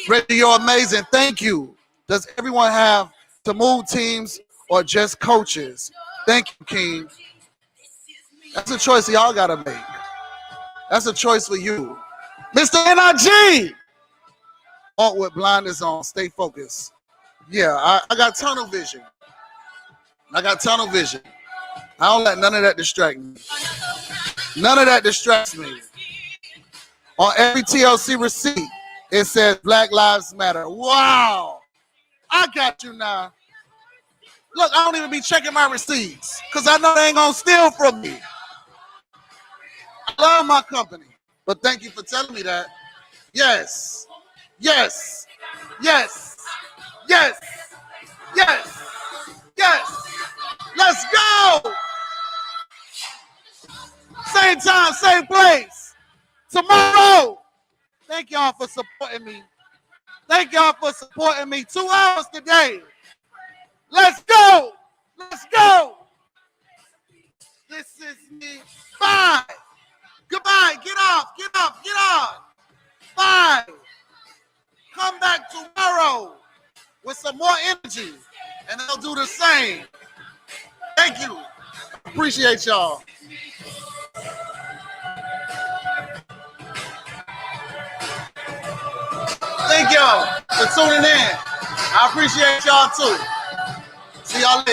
Reggie, you're amazing. Thank you. Does everyone have to move teams or just coaches? Thank you, King. That's a choice y'all got to make. That's a choice for you. Mr. NRG! Walk with blinders on. Stay focused. Yeah, I got tunnel vision. I don't let none of that distract me. None of that distracts me. On every TLC receipt, it says Black Lives Matter. Wow. I got you now. Look, I don't even be checking my receipts because I know they ain't going to steal from me. I love my company. But thank you for telling me that. Yes. Let's go. time, same place. Tomorrow. Thank y'all for supporting me. Thank y'all for supporting me. 2 hours today. Let's go. Let's go. This is me. Bye. Goodbye. Get off. Get off. Get off. Bye. Come back tomorrow with some more energy, and they'll do the same. Thank you. Appreciate y'all. Thank y'all for tuning in. I appreciate y'all too. See y'all later.